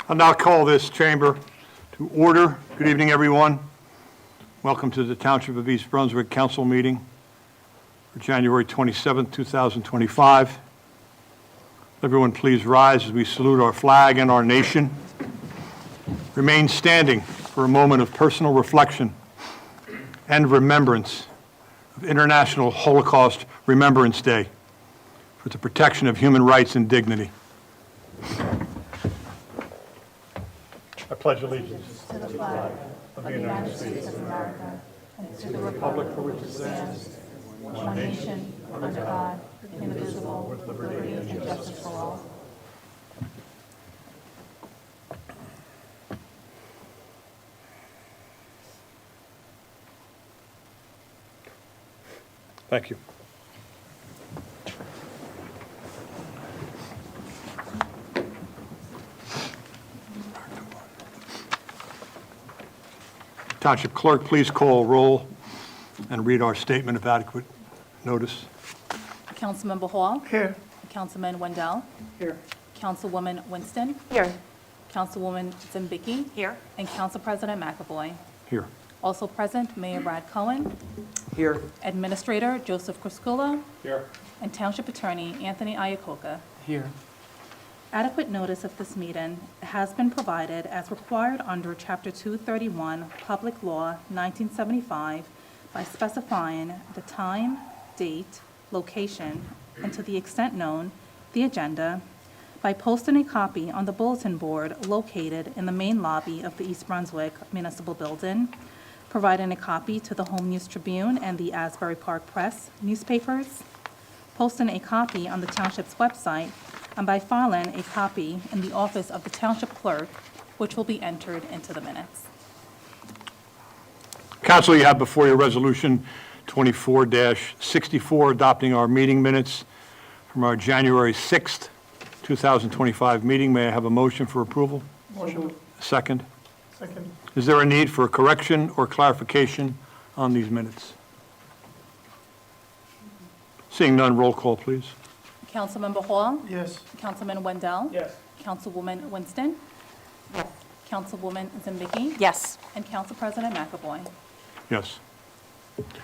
I'll now call this chamber to order. Good evening, everyone. Welcome to the Township of East Brunswick Council meeting for January 27, 2025. Everyone please rise as we salute our flag and our nation. Remain standing for a moment of personal reflection and remembrance of International Holocaust Remembrance Day for the protection of human rights and dignity. I pledge allegiance to the flag of the United States of America and to the republic for which it stands, one nation, under God, indivisible, with liberty and justice for all. Thank you. Township Clerk, please call roll and read our statement of adequate notice. Councilmember Hall. Here. Councilman Wendell. Here. Councilwoman Winston. Here. Councilwoman Zimbicki. Here. And Council President McAvoy. Here. Also present, Mayor Brad Cohen. Here. Administrator Joseph Crisculla. Here. And Township Attorney Anthony Iacoca. Here. Adequate notice of this meeting has been provided as required under Chapter 231, Public Law 1975, by specifying the time, date, location, and to the extent known, the agenda, by posting a copy on the bulletin board located in the main lobby of the East Brunswick Municipal Building, providing a copy to the Home News Tribune and the Asbury Park Press newspapers, posting a copy on the Township's website, and by filing a copy in the office of the Township Clerk, which will be entered into the minutes. Council, you have before you Resolution 24-64, adopting our meeting minutes from our January 6th, 2025 meeting. May I have a motion for approval? Motion. Second. Second. Is there a need for a correction or clarification on these minutes? Seeing none, roll call, please. Councilmember Hall. Yes. Councilman Wendell. Yes. Councilwoman Winston. Yes. Councilwoman Zimbicki. Yes. And Council President McAvoy. Yes.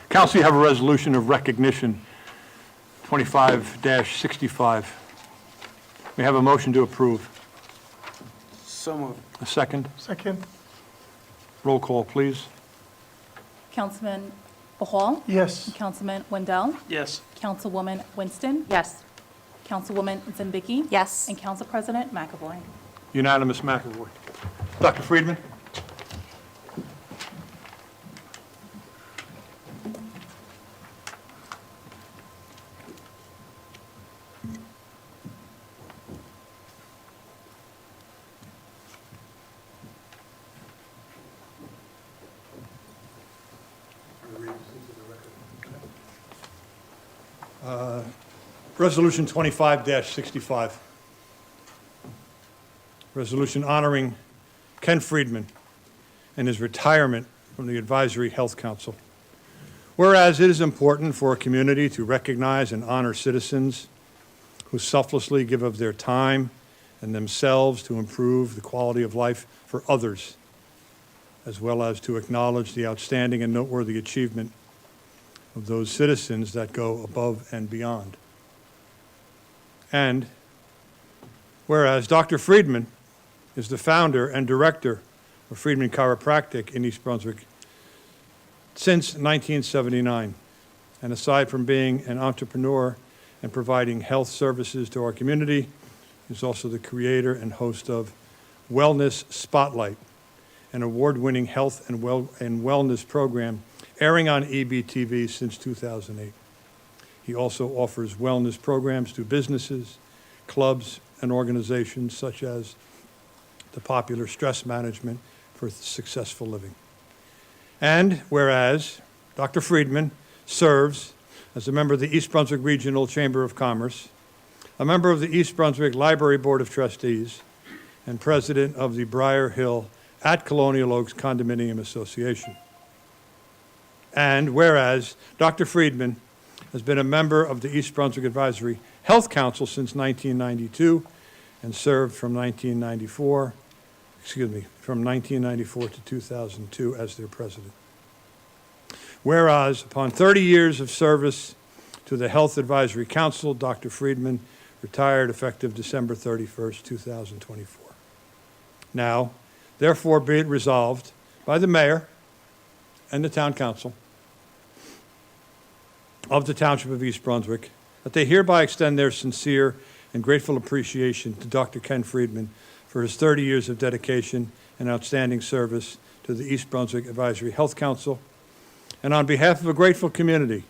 Council, you have a resolution of recognition, 25-65. May I have a motion to approve? So moved. A second? Second. Roll call, please. Councilman Hall. Yes. Councilman Wendell. Yes. Councilwoman Winston. Yes. Councilwoman Zimbicki. Yes. And Council President McAvoy. Unanimous, McAvoy. Dr. Friedman? Resolution 25-65. Resolution honoring Ken Friedman and his retirement from the Advisory Health Council. Whereas it is important for a community to recognize and honor citizens who selflessly give of their time and themselves to improve the quality of life for others, as well as to acknowledge the outstanding and noteworthy achievement of those citizens that go above and beyond. And whereas Dr. Friedman is the founder and director of Friedman Chiropractic in East Brunswick since 1979, and aside from being an entrepreneur and providing health services to our community, he's also the creator and host of Wellness Spotlight, an award-winning health and wellness program airing on EBTV since 2008. He also offers wellness programs to businesses, clubs, and organizations such as the popular Stress Management for Successful Living. And whereas Dr. Friedman serves as a member of the East Brunswick Regional Chamber of Commerce, a member of the East Brunswick Library Board of Trustees, and president of the Briar Hill at Colonial Oaks Condominium Association. And whereas Dr. Friedman has been a member of the East Brunswick Advisory Health Council since 1992 and served from 1994 from 1994 to 2002 as their president. Whereas, upon 30 years of service to the Health Advisory Council, Dr. Friedman retired effective December 31st, 2024. Now, therefore, be it resolved by the mayor and the town council of the Township of East Brunswick that they hereby extend their sincere and grateful appreciation to Dr. Ken Friedman for his 30 years of dedication and outstanding service to the East Brunswick Advisory Health Council. And on behalf of a grateful community,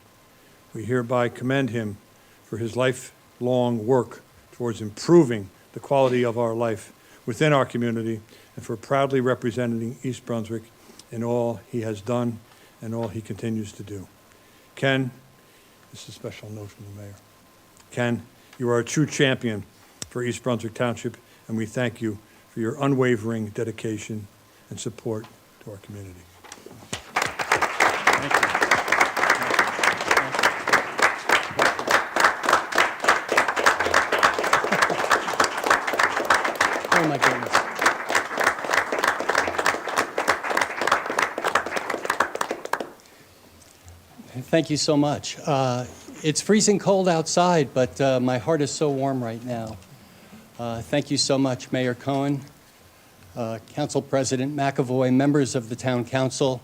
we hereby commend him for his lifelong work towards improving the quality of our life within our community and for proudly representing East Brunswick in all he has done and all he continues to do. Ken, this is a special note from the mayor. Ken, you are a true champion for East Brunswick Township, and we thank you for your unwavering dedication and support to our community. Thank you. Oh, my goodness. Thank you so much. It's freezing cold outside, but my heart is so warm right now. Thank you so much, Mayor Cohen, Council President McAvoy, members of the Town Council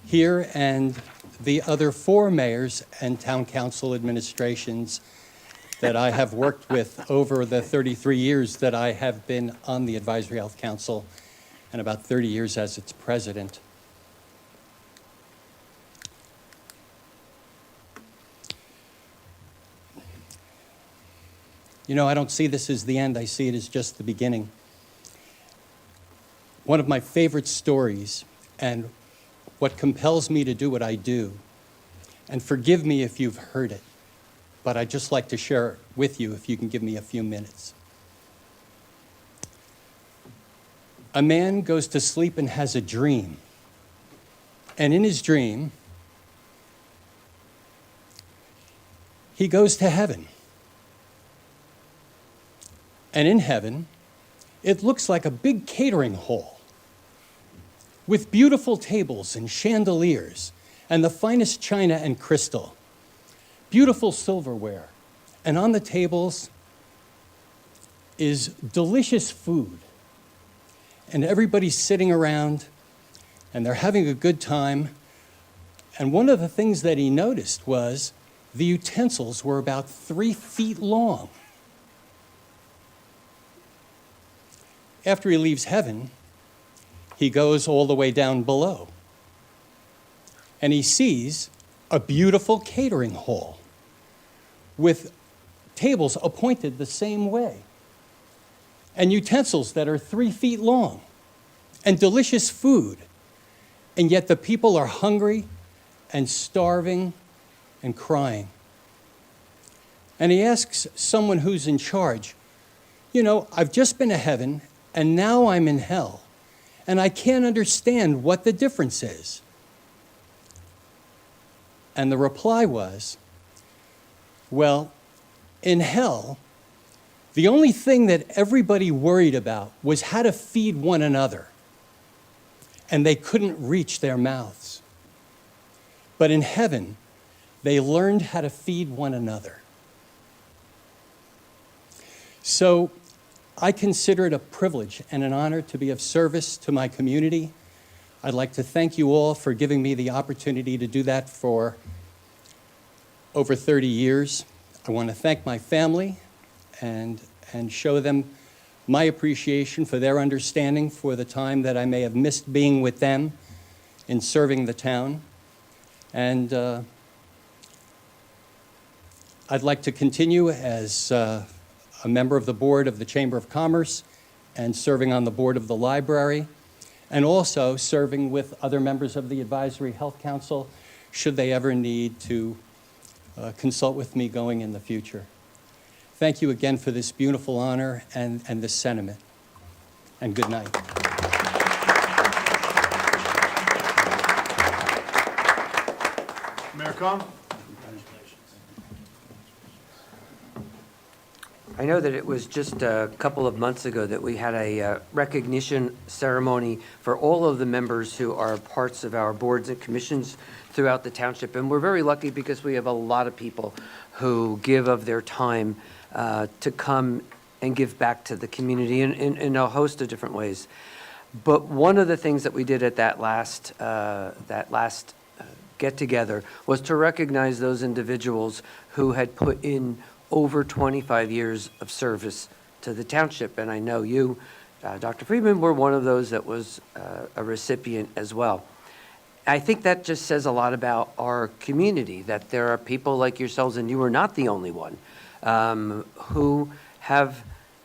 here, and the other 4 mayors and Town Council administrations that I have worked with over the 33 years that I have been on the Advisory Health Council and about 30 years as its president. You know, I don't see this as the end. I see it as just the beginning. One of my favorite stories and what compels me to do what I do, and forgive me if you've heard it, but I'd just like to share it with you if you can give me a few minutes. A man goes to sleep and has a dream. And in his dream, he goes to heaven. And in heaven, it looks like a big catering hall with beautiful tables and chandeliers and the finest china and crystal, beautiful silverware. And on the tables is delicious food. And everybody's sitting around and they're having a good time. And one of the things that he noticed was the utensils were about 3 feet long. After he leaves heaven, he goes all the way down below. And he sees a beautiful catering hall with tables appointed the same way, and utensils that are 3 feet long, and delicious food. And yet the people are hungry and starving and crying. And he asks someone who's in charge, you know, I've just been to heaven, and now I'm in hell, and I can't understand what the difference is. And the reply was, well, in hell, the only thing that everybody worried about was how to feed one another, and they couldn't reach their mouths. But in heaven, they learned how to feed one another. So I consider it a privilege and an honor to be of service to my community. I'd like to thank you all for giving me the opportunity to do that for over 30 years. I want to thank my family and show them my appreciation for their understanding for the time that I may have missed being with them in serving the town. And I'd like to continue as a member of the board of the Chamber of Commerce and serving on the board of the library, and also serving with other members of the Advisory Health Council should they ever need to consult with me going in the future. Thank you again for this beautiful honor and this sentiment, and good night. Mayor Cohn? I know that it was just a couple of months ago that we had a recognition ceremony for all of the members who are parts of our boards and commissions throughout the township. And we're very lucky because we have a lot of people who give of their time to come and give back to the community in a host of different ways. But one of the things that we did at that last get-together was to recognize those individuals who had put in over 25 years of service to the township. And I know you, Dr. Friedman, were one of those that was a recipient as well. I think that just says a lot about our community, that there are people like yourselves, and you are not the only one, who have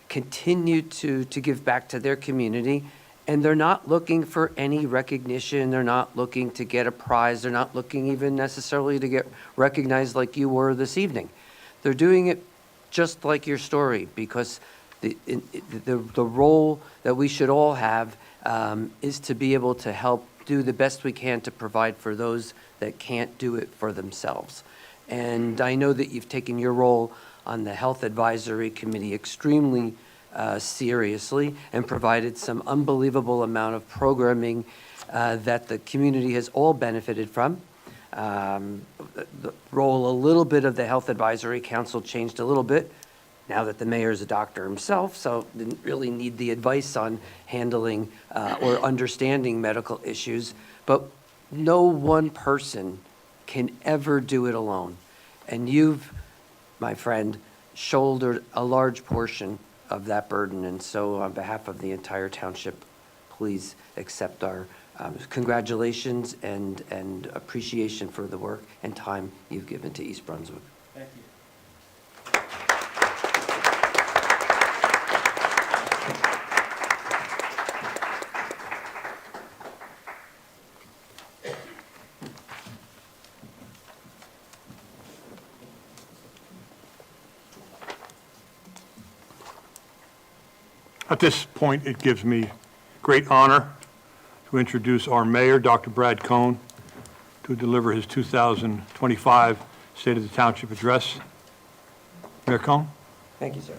continued to give back to their community. And they're not looking for any recognition. They're not looking to get a prize. They're not looking even necessarily to get recognized like you were this evening. They're doing it just like your story, because the role that we should all have is to be able to help do the best we can to provide for those that can't do it for themselves. And I know that you've taken your role on the Health Advisory Committee extremely seriously and provided some unbelievable amount of programming that the community has all benefited from. The role a little bit of the Health Advisory Council changed a little bit now that the mayor is a doctor himself, so didn't really need the advice on handling or understanding medical issues. But no one person can ever do it alone. And you've, my friend, shouldered a large portion of that burden. And so on behalf of the entire township, please accept our congratulations and appreciation for the work and time you've given to East Brunswick. Thank you. At this point, it gives me great honor to introduce our mayor, Dr. Brad Cohn, to deliver his 2025 State of the Township address. Mayor Cohn? Thank you, sir.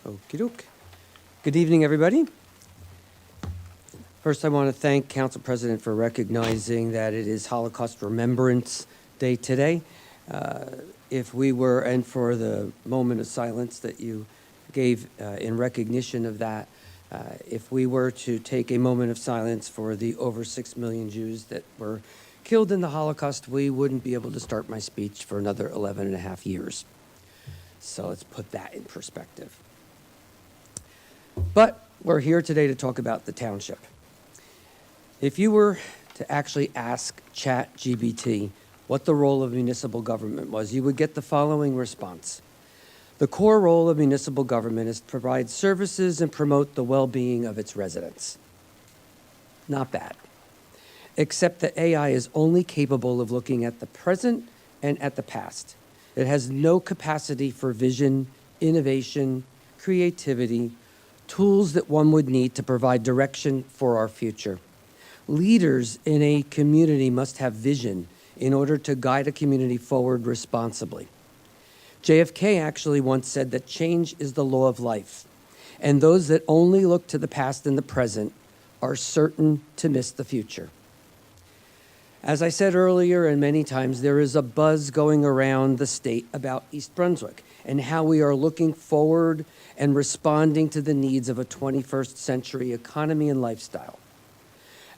Okey doke. Good evening, everybody. First, I want to thank Council President for recognizing that it is Holocaust Remembrance Day today. If we were, and for the moment of silence that you gave in recognition of that, if we were to take a moment of silence for the over 6 million Jews that were killed in the Holocaust, we wouldn't be able to start my speech for another 11 and a half years. So let's put that in perspective. But we're here today to talk about the township. If you were to actually ask ChatGPT what the role of municipal government was, you would get the following response. The core role of municipal government is to provide services and promote the well-being of its residents. Not bad. Except that AI is only capable of looking at the present and at the past. It has no capacity for vision, innovation, creativity, tools that one would need to provide direction for our future. Leaders in a community must have vision in order to guide a community forward responsibly. JFK actually once said that change is the law of life, and those that only look to the past and the present are certain to miss the future. As I said earlier and many times, there is a buzz going around the state about East Brunswick and how we are looking forward and responding to the needs of a 21st century economy and lifestyle.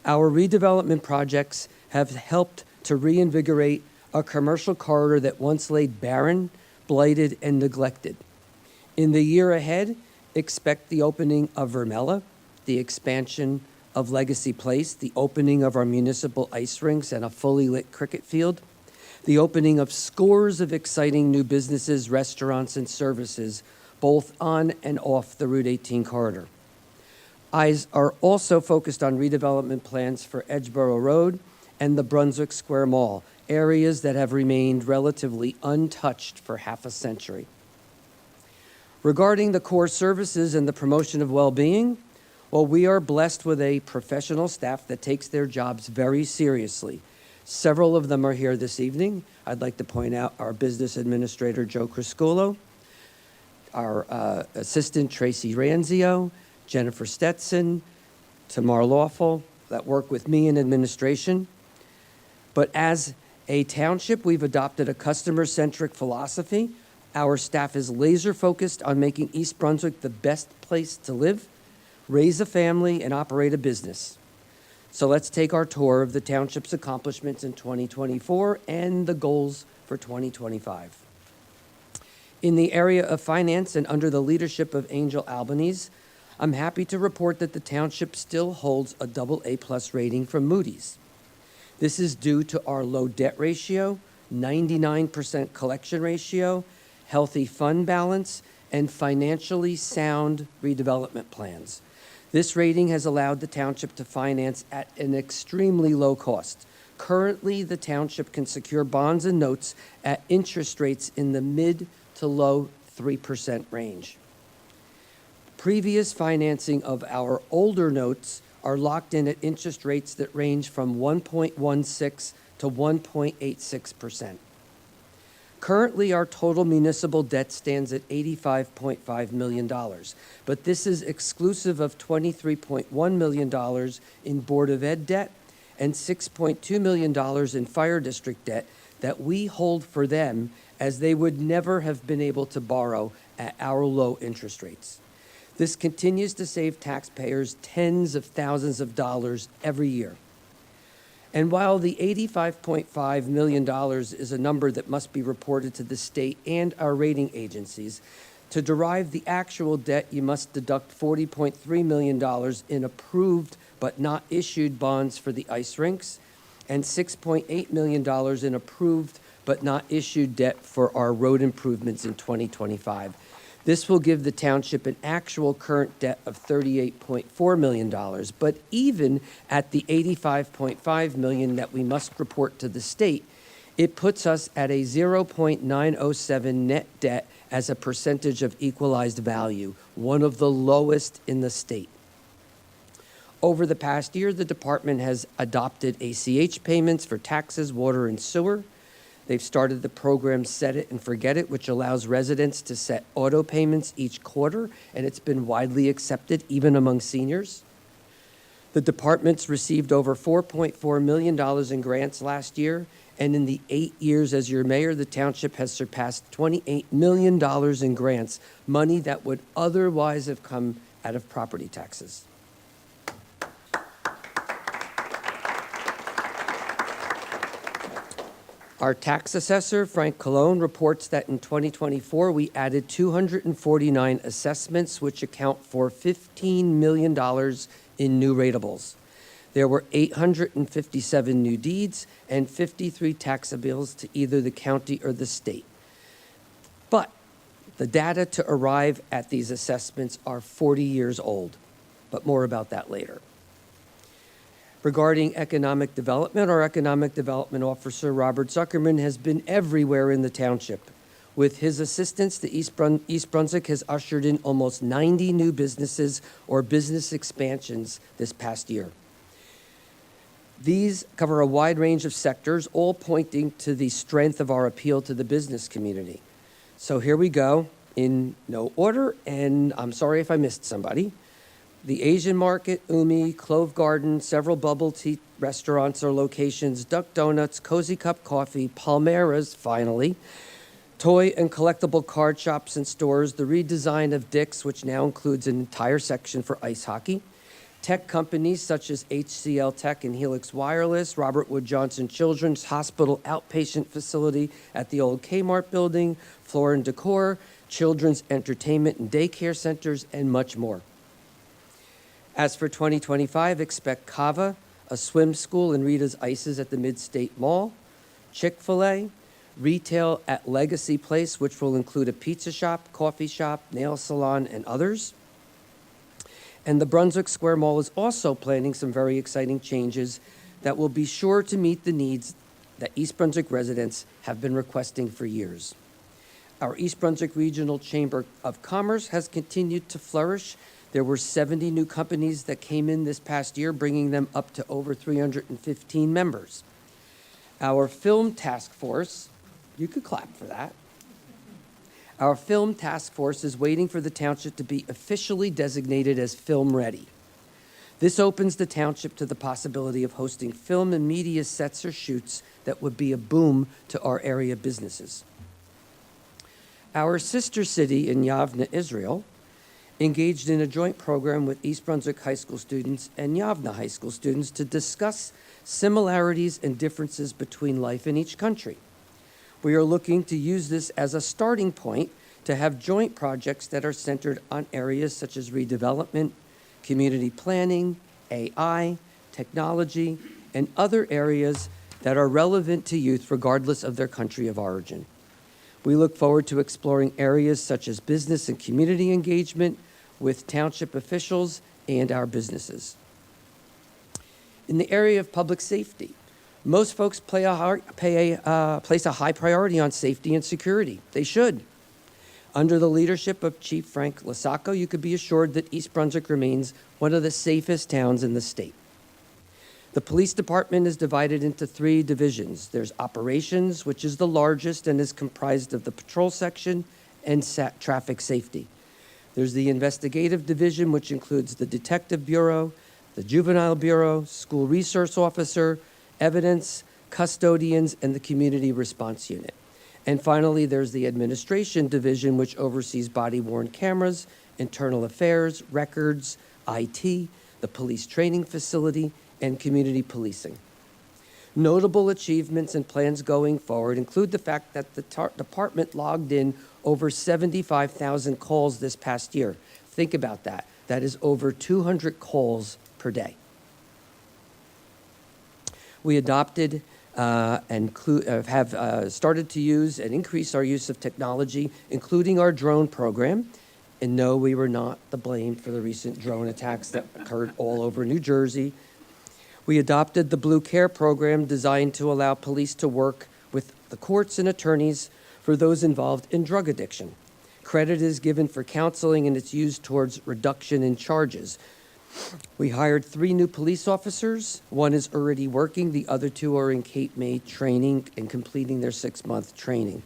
Our redevelopment projects have helped to reinvigorate a commercial corridor that once lay barren, blighted, and neglected. In the year ahead, expect the opening of Vermella, the expansion of Legacy Place, the opening of our municipal ice rinks and a fully lit cricket field, the opening of scores of exciting new businesses, restaurants, and services, both on and off the Route 18 corridor. Eyes are also focused on redevelopment plans for Edgeboro Road and the Brunswick Square Mall, areas that have remained relatively untouched for half a century. Regarding the core services and the promotion of well-being, well, we are blessed with a professional staff that takes their jobs very seriously. Several of them are here this evening. I'd like to point out our business administrator, Joe Criscuolo, our assistant, Tracy Ranzio, Jennifer Stetson, Tamar Lawful, that work with me in administration. But as a township, we've adopted a customer-centric philosophy. Our staff is laser-focused on making East Brunswick the best place to live, raise a family, and operate a business. So let's take our tour of the township's accomplishments in 2024 and the goals for 2025. In the area of finance and under the leadership of Angel Albanese, I'm happy to report that the township still holds a AA+ rating from Moody's. This is due to our low debt ratio, 99% collection ratio, healthy fund balance, and financially sound redevelopment plans. This rating has allowed the township to finance at an extremely low cost. Currently, the township can secure bonds and notes at interest rates in the mid to low 3% range. Previous financing of our older notes are locked in at interest rates that range from 1.16 to 1.86%. Currently, our total municipal debt stands at $85.5 million, but this is exclusive of $23.1 million in Board of Ed debt and $6.2 million in Fire District debt that we hold for them, as they would never have been able to borrow at our low interest rates. This continues to save taxpayers tens of thousands of dollars every year. And while the $85.5 million is a number that must be reported to the state and our rating agencies, to derive the actual debt, you must deduct $40.3 million in approved but not issued bonds for the ice rinks and $6.8 million in approved but not issued debt for our road improvements in 2025. This will give the township an actual current debt of $38.4 million, but even at the $85.5 million that we must report to the state, it puts us at a 0.907 net debt as a percentage of equalized value, one of the lowest in the state. Over the past year, the department has adopted ACH payments for taxes, water, and sewer. They've started the program Set It and Forget It, which allows residents to set auto payments each quarter, and it's been widely accepted even among seniors. The department's received over $4.4 million in grants last year, and in the 8 years as your mayor, the township has surpassed $28 million in grants, money that would otherwise have come out of property taxes. Our tax assessor, Frank Colon, reports that in 2024, we added 249 assessments, which account for $15 million in new ratables. There were 857 new deeds and 53 tax appeals to either the county or the state. But the data to arrive at these assessments are 40 years old, but more about that later. Regarding economic development, our economic development officer, Robert Zuckerman, has been everywhere in the township. With his assistance, the East Brunswick has ushered in almost 90 new businesses or business expansions this past year. These cover a wide range of sectors, all pointing to the strength of our appeal to the business community. So here we go, in no order, and I'm sorry if I missed somebody. The Asian Market, Umi, Clove Garden, several bubble tea restaurants or locations, Duck Donuts, Cozy Cup Coffee, Palmera's, finally, toy and collectible card shops and stores, the redesign of Dick's, which now includes an entire section for ice hockey, tech companies such as HCL Tech and Helix Wireless, Robert Wood Johnson Children's Hospital outpatient facility at the old Kmart building, Floor and Decor, children's entertainment and daycare centers, and much more. As for 2025, expect Cava, a swim school, and Rita's Ices at the Mid-State Mall, Chick-fil-A, retail at Legacy Place, which will include a pizza shop, coffee shop, nail salon, and others. And the Brunswick Square Mall is also planning some very exciting changes that will be sure to meet the needs that East Brunswick residents have been requesting for years. Our East Brunswick Regional Chamber of Commerce has continued to flourish. There were 70 new companies that came in this past year, bringing them up to over 315 members. Our film task force, you could clap for that. Our film task force is waiting for the township to be officially designated as film ready. This opens the township to the possibility of hosting film and media sets or shoots that would be a boom to our area businesses. Our sister city in Yavne, Israel, engaged in a joint program with East Brunswick High School students and Yavne High School students to discuss similarities and differences between life in each country. We are looking to use this as a starting point to have joint projects that are centered on areas such as redevelopment, community planning, AI, technology, and other areas that are relevant to youth regardless of their country of origin. We look forward to exploring areas such as business and community engagement with township officials and our businesses. In the area of public safety, most folks place a high priority on safety and security. They should. Under the leadership of Chief Frank Lasacco, you could be assured that East Brunswick remains one of the safest towns in the state. The police department is divided into 3 divisions. There's operations, which is the largest and is comprised of the patrol section and traffic safety. There's the investigative division, which includes the detective bureau, the juvenile bureau, school resource officer, evidence, custodians, and the community response unit. And finally, there's the administration division, which oversees body-worn cameras, internal affairs, records, IT, the police training facility, and community policing. Notable achievements and plans going forward include the fact that the department logged in over 75,000 calls this past year. Think about that. That is over 200 calls per day. We adopted and have started to use and increase our use of technology, including our drone program. And no, we were not the blame for the recent drone attacks that occurred all over New Jersey. We adopted the Blue Care program designed to allow police to work with the courts and attorneys for those involved in drug addiction. Credit is given for counseling and it's used towards reduction in charges. We hired 3 new police officers. 1 is already working. The other 2 are in Cape May training and completing their 6-month training.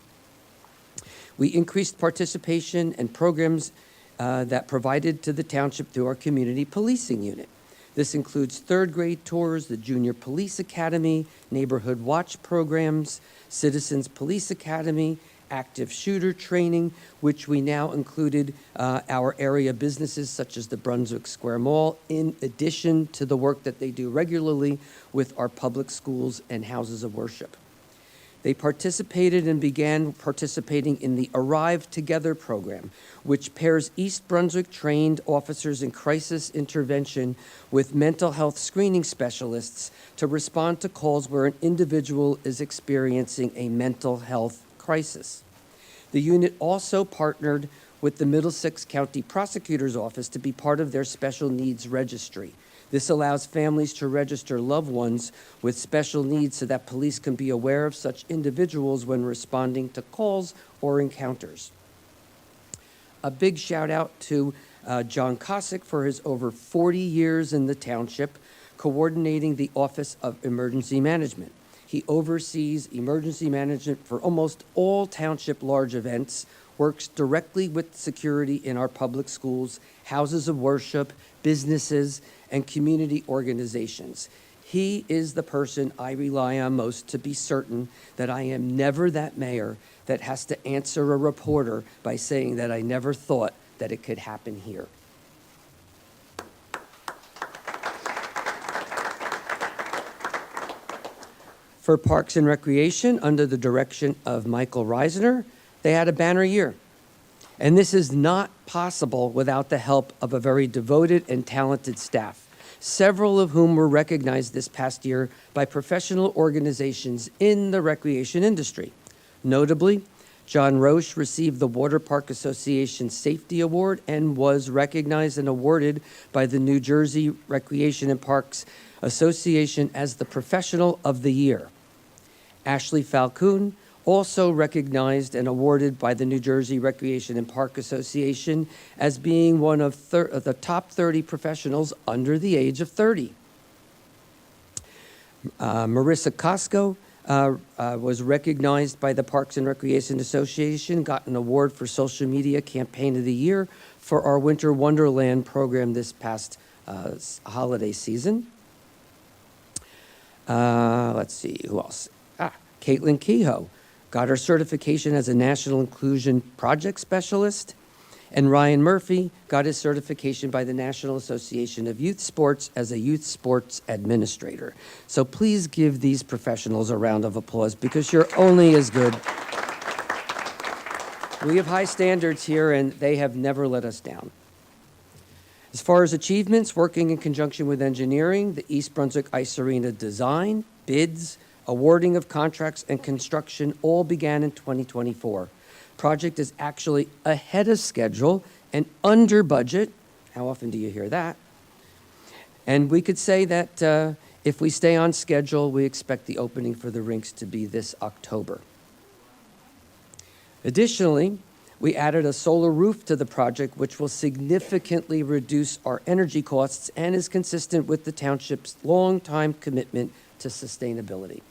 We increased participation and programs that provided to the township through our community policing unit. This includes 3rd grade tours, the Junior Police Academy, Neighborhood Watch programs, Citizens Police Academy, active shooter training, which we now included our area businesses such as the Brunswick Square Mall, in addition to the work that they do regularly with our public schools and houses of worship. They participated and began participating in the Arrive Together program, which pairs East Brunswick-trained officers in crisis intervention with mental health screening specialists to respond to calls where an individual is experiencing a mental health crisis. The unit also partnered with the Middlesex County Prosecutor's Office to be part of their special needs registry. This allows families to register loved ones with special needs so that police can be aware of such individuals when responding to calls or encounters. A big shout out to John Kosick for his over 40 years in the township, coordinating the Office of Emergency Management. He oversees emergency management for almost all township large events, works directly with security in our public schools, houses of worship, businesses, and community organizations. He is the person I rely on most to be certain that I am never that mayor that has to answer a reporter by saying that I never thought that it could happen here. For Parks and Recreation, under the direction of Michael Reisner, they had a banner year. And this is not possible without the help of a very devoted and talented staff, several of whom were recognized this past year by professional organizations in the recreation industry. Notably, John Roche received the Water Park Association Safety Award and was recognized and awarded by the New Jersey Recreation and Parks Association as the Professional of the Year. Ashley Falcoon also recognized and awarded by the New Jersey Recreation and Park Association as being one of the top 30 professionals under the age of 30. Marissa Costco was recognized by the Parks and Recreation Association, got an award for Social Media Campaign of the Year for our Winter Wonderland program this past holiday season. Let's see, who else? Caitlin Kehoe got her certification as a National Inclusion Project Specialist, and Ryan Murphy got his certification by the National Association of Youth Sports as a Youth Sports Administrator. So please give these professionals a round of applause because you're only as good. We have high standards here, and they have never let us down. As far as achievements, working in conjunction with engineering, the East Brunswick Ice Arena design, bids, awarding of contracts, and construction all began in 2024. Project is actually ahead of schedule and under budget. How often do you hear that? And we could say that if we stay on schedule, we expect the opening for the rinks to be this October. Additionally, we added a solar roof to the project, which will significantly reduce our energy costs and is consistent with the township's long-time commitment to sustainability.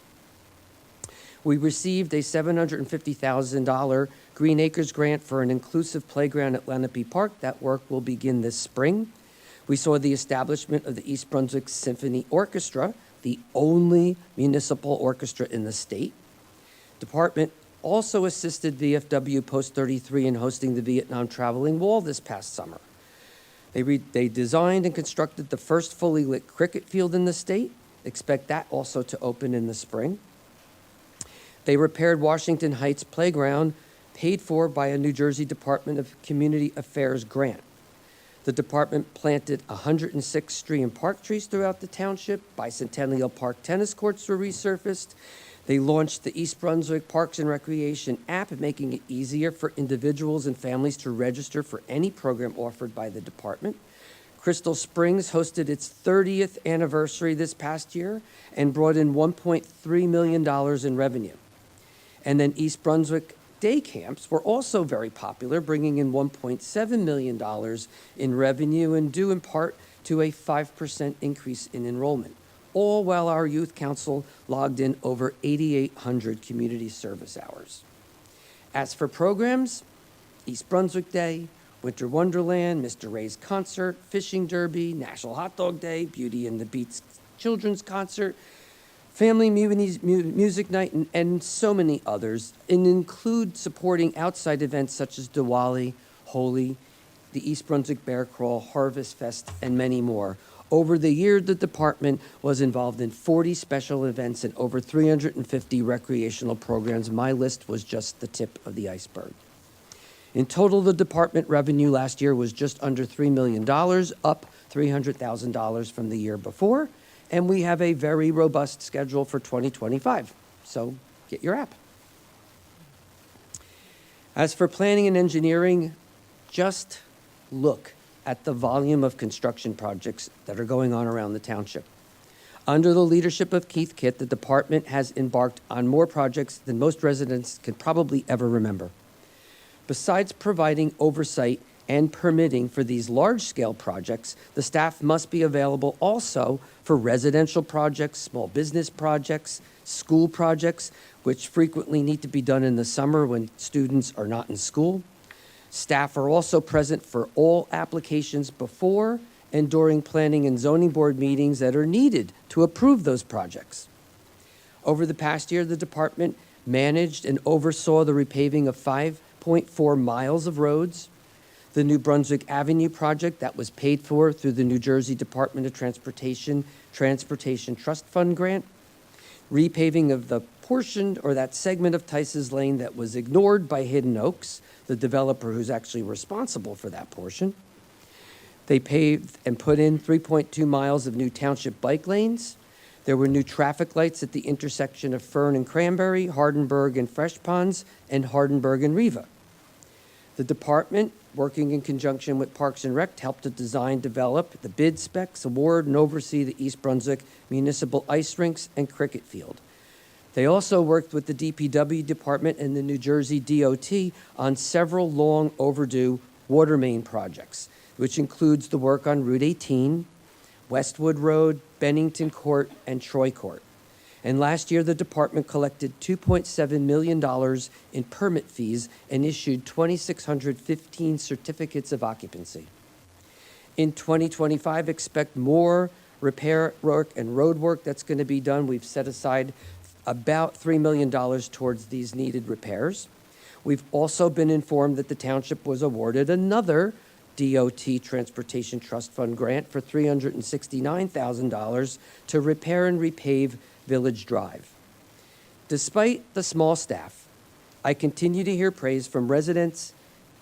We received a $750,000 Green Acres grant for an inclusive playground at Lenape Park. That work will begin this spring. We saw the establishment of the East Brunswick Symphony Orchestra, the only municipal orchestra in the state. Department also assisted VFW Post 33 in hosting the Vietnam Traveling Wall this past summer. They designed and constructed the first fully lit cricket field in the state. Expect that also to open in the spring. They repaired Washington Heights Playground, paid for by a New Jersey Department of Community Affairs grant. The department planted 106 tree and park trees throughout the township. Bicentennial Park tennis courts were resurfaced. They launched the East Brunswick Parks and Recreation app, making it easier for individuals and families to register for any program offered by the department. Crystal Springs hosted its 30th anniversary this past year and brought in $1.3 million in revenue. And then East Brunswick day camps were also very popular, bringing in $1.7 million in revenue and due in part to a 5% increase in enrollment, all while our youth council logged in over 8,800 community service hours. As for programs, East Brunswick Day, Winter Wonderland, Mr. Ray's Concert, Fishing Derby, National Hot Dog Day, Beauty and the Beats Children's Concert, Family Music Night, and so many others, and include supporting outside events such as Diwali, Holi, the East Brunswick Bear Crawl, Harvest Fest, and many more. Over the year, the department was involved in 40 special events and over 350 recreational programs. My list was just the tip of the iceberg. In total, the department revenue last year was just under $3 million, up $300,000 from the year before. And we have a very robust schedule for 2025. So get your app. As for planning and engineering, just look at the volume of construction projects that are going on around the township. Under the leadership of Keith Kitt, the department has embarked on more projects than most residents can probably ever remember. Besides providing oversight and permitting for these large-scale projects, the staff must be available also for residential projects, small business projects, school projects, which frequently need to be done in the summer when students are not in school. Staff are also present for all applications before and during planning and zoning board meetings that are needed to approve those projects. Over the past year, the department managed and oversaw the repaving of 5.4 miles of roads, the New Brunswick Avenue project that was paid for through the New Jersey Department of Transportation Trust Fund grant, repaving of the portion or that segment of Tice's Lane that was ignored by Hidden Oaks, the developer who's actually responsible for that portion. They paved and put in 3.2 miles of new township bike lanes. There were new traffic lights at the intersection of Fern and Cranberry, Hardenberg and Fresh Ponds, and Hardenberg and Riva. The department, working in conjunction with Parks and Rec, helped to design, develop the bid specs, award, and oversee the East Brunswick Municipal Ice Rinks and Cricket Field. They also worked with the DPW department and the New Jersey DOT on several long overdue water main projects, which includes the work on Route 18, Westwood Road, Bennington Court, and Troy Court. And last year, the department collected $2.7 million in permit fees and issued 2,615 certificates of occupancy. In 2025, expect more repair work and road work that's going to be done. We've set aside about $3 million towards these needed repairs. We've also been informed that the township was awarded another DOT Transportation Trust Fund grant for $369,000 to repair and repave Village Drive. Despite the small staff, I continue to hear praise from residents,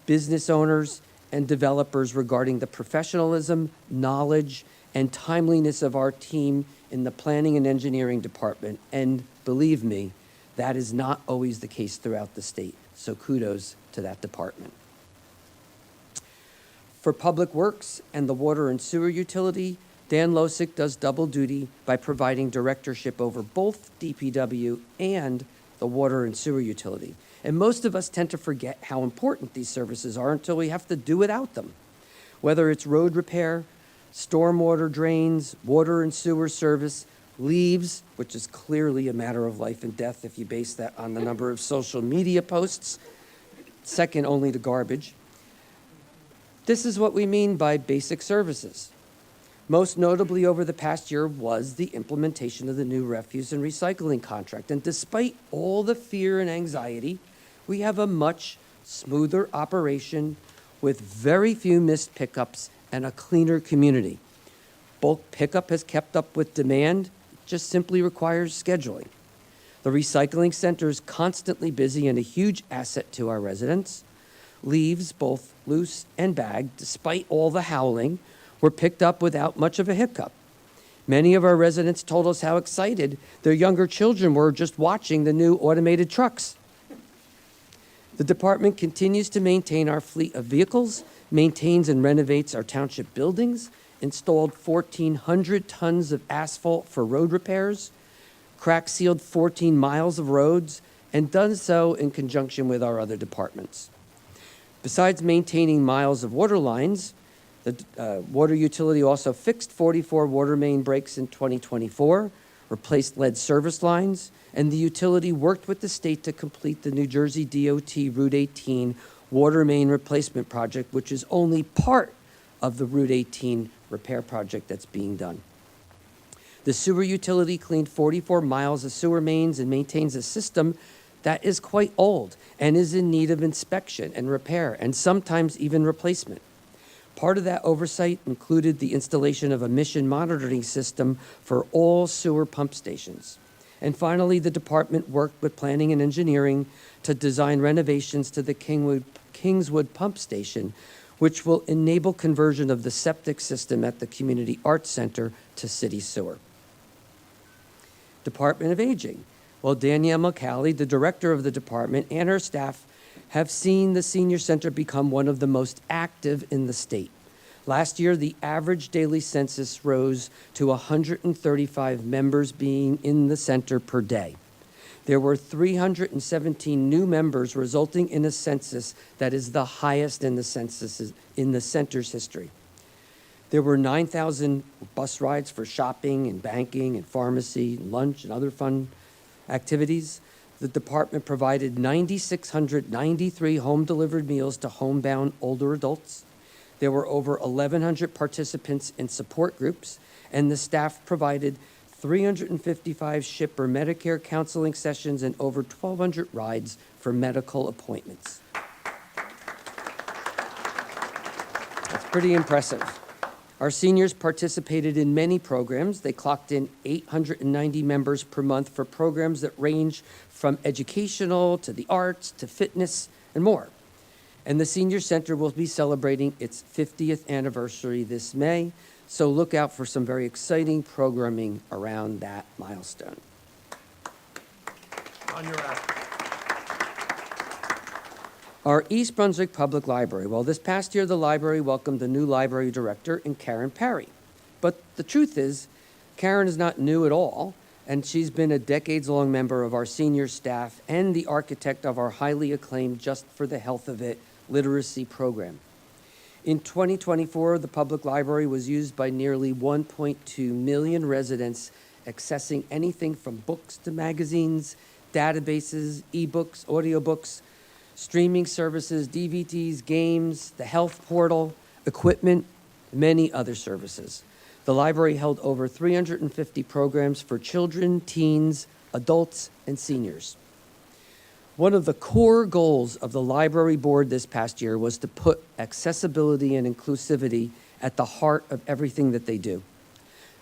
business owners, and developers regarding the professionalism, knowledge, and timeliness of our team in the planning and engineering department. And believe me, that is not always the case throughout the state. So kudos to that department. For Public Works and the Water and Sewer Utility, Dan Losick does double duty by providing directorship over both DPW and the Water and Sewer Utility. And most of us tend to forget how important these services are until we have to do without them. Whether it's road repair, stormwater drains, water and sewer service, leaves, which is clearly a matter of life and death if you base that on the number of social media posts, second only to garbage. This is what we mean by basic services. Most notably over the past year was the implementation of the new refuse and recycling contract. And despite all the fear and anxiety, we have a much smoother operation with very few missed pickups and a cleaner community. Bulk pickup has kept up with demand, it just simply requires scheduling. The recycling center is constantly busy and a huge asset to our residents. Leaves, both loose and bagged, despite all the howling, were picked up without much of a hiccup. Many of our residents told us how excited their younger children were just watching the new automated trucks. The department continues to maintain our fleet of vehicles, maintains and renovates our township buildings, installed 1,400 tons of asphalt for road repairs, crack sealed 14 miles of roads, and done so in conjunction with our other departments. Besides maintaining miles of water lines, the water utility also fixed 44 water main breaks in 2024, replaced lead service lines, and the utility worked with the state to complete the New Jersey DOT Route 18 water main replacement project, which is only part of the Route 18 repair project that's being done. The sewer utility cleaned 44 miles of sewer mains and maintains a system that is quite old and is in need of inspection and repair, and sometimes even replacement. Part of that oversight included the installation of a emission monitoring system for all sewer pump stations. And finally, the department worked with planning and engineering to design renovations to the Kingswood pump station, which will enable conversion of the septic system at the Community Arts Center to city sewer. Department of Aging. Well, Danielle McCallie, the director of the department, and her staff have seen the senior center become one of the most active in the state. Last year, the average daily census rose to 135 members being in the center per day. There were 317 new members, resulting in a census that is the highest in the census in the center's history. There were 9,000 bus rides for shopping and banking and pharmacy, lunch, and other fun activities. The department provided 9,693 home-delivered meals to homebound older adults. There were over 1,100 participants in support groups, and the staff provided 355 shipper Medicare counseling sessions and over 1,200 rides for medical appointments. That's pretty impressive. Our seniors participated in many programs. They clocked in 890 members per month for programs that range from educational to the arts to fitness and more. And the Senior Center will be celebrating its 50th anniversary this May, so look out for some very exciting programming around that milestone. On your app. Our East Brunswick Public Library. Well, this past year, the library welcomed a new library director in Karen Perry. But the truth is, Karen is not new at all. and she's been a decades-long member of our senior staff and the architect of our highly acclaimed Just for the Health of It literacy program. In 2024, the public library was used by nearly 1.2 million residents, accessing anything from books to magazines, databases, ebooks, audiobooks, streaming services, DVDs, games, the health portal, equipment, many other services. The library held over 350 programs for children, teens, adults, and seniors. One of the core goals of the library board this past year was to put accessibility and inclusivity at the heart of everything that they do.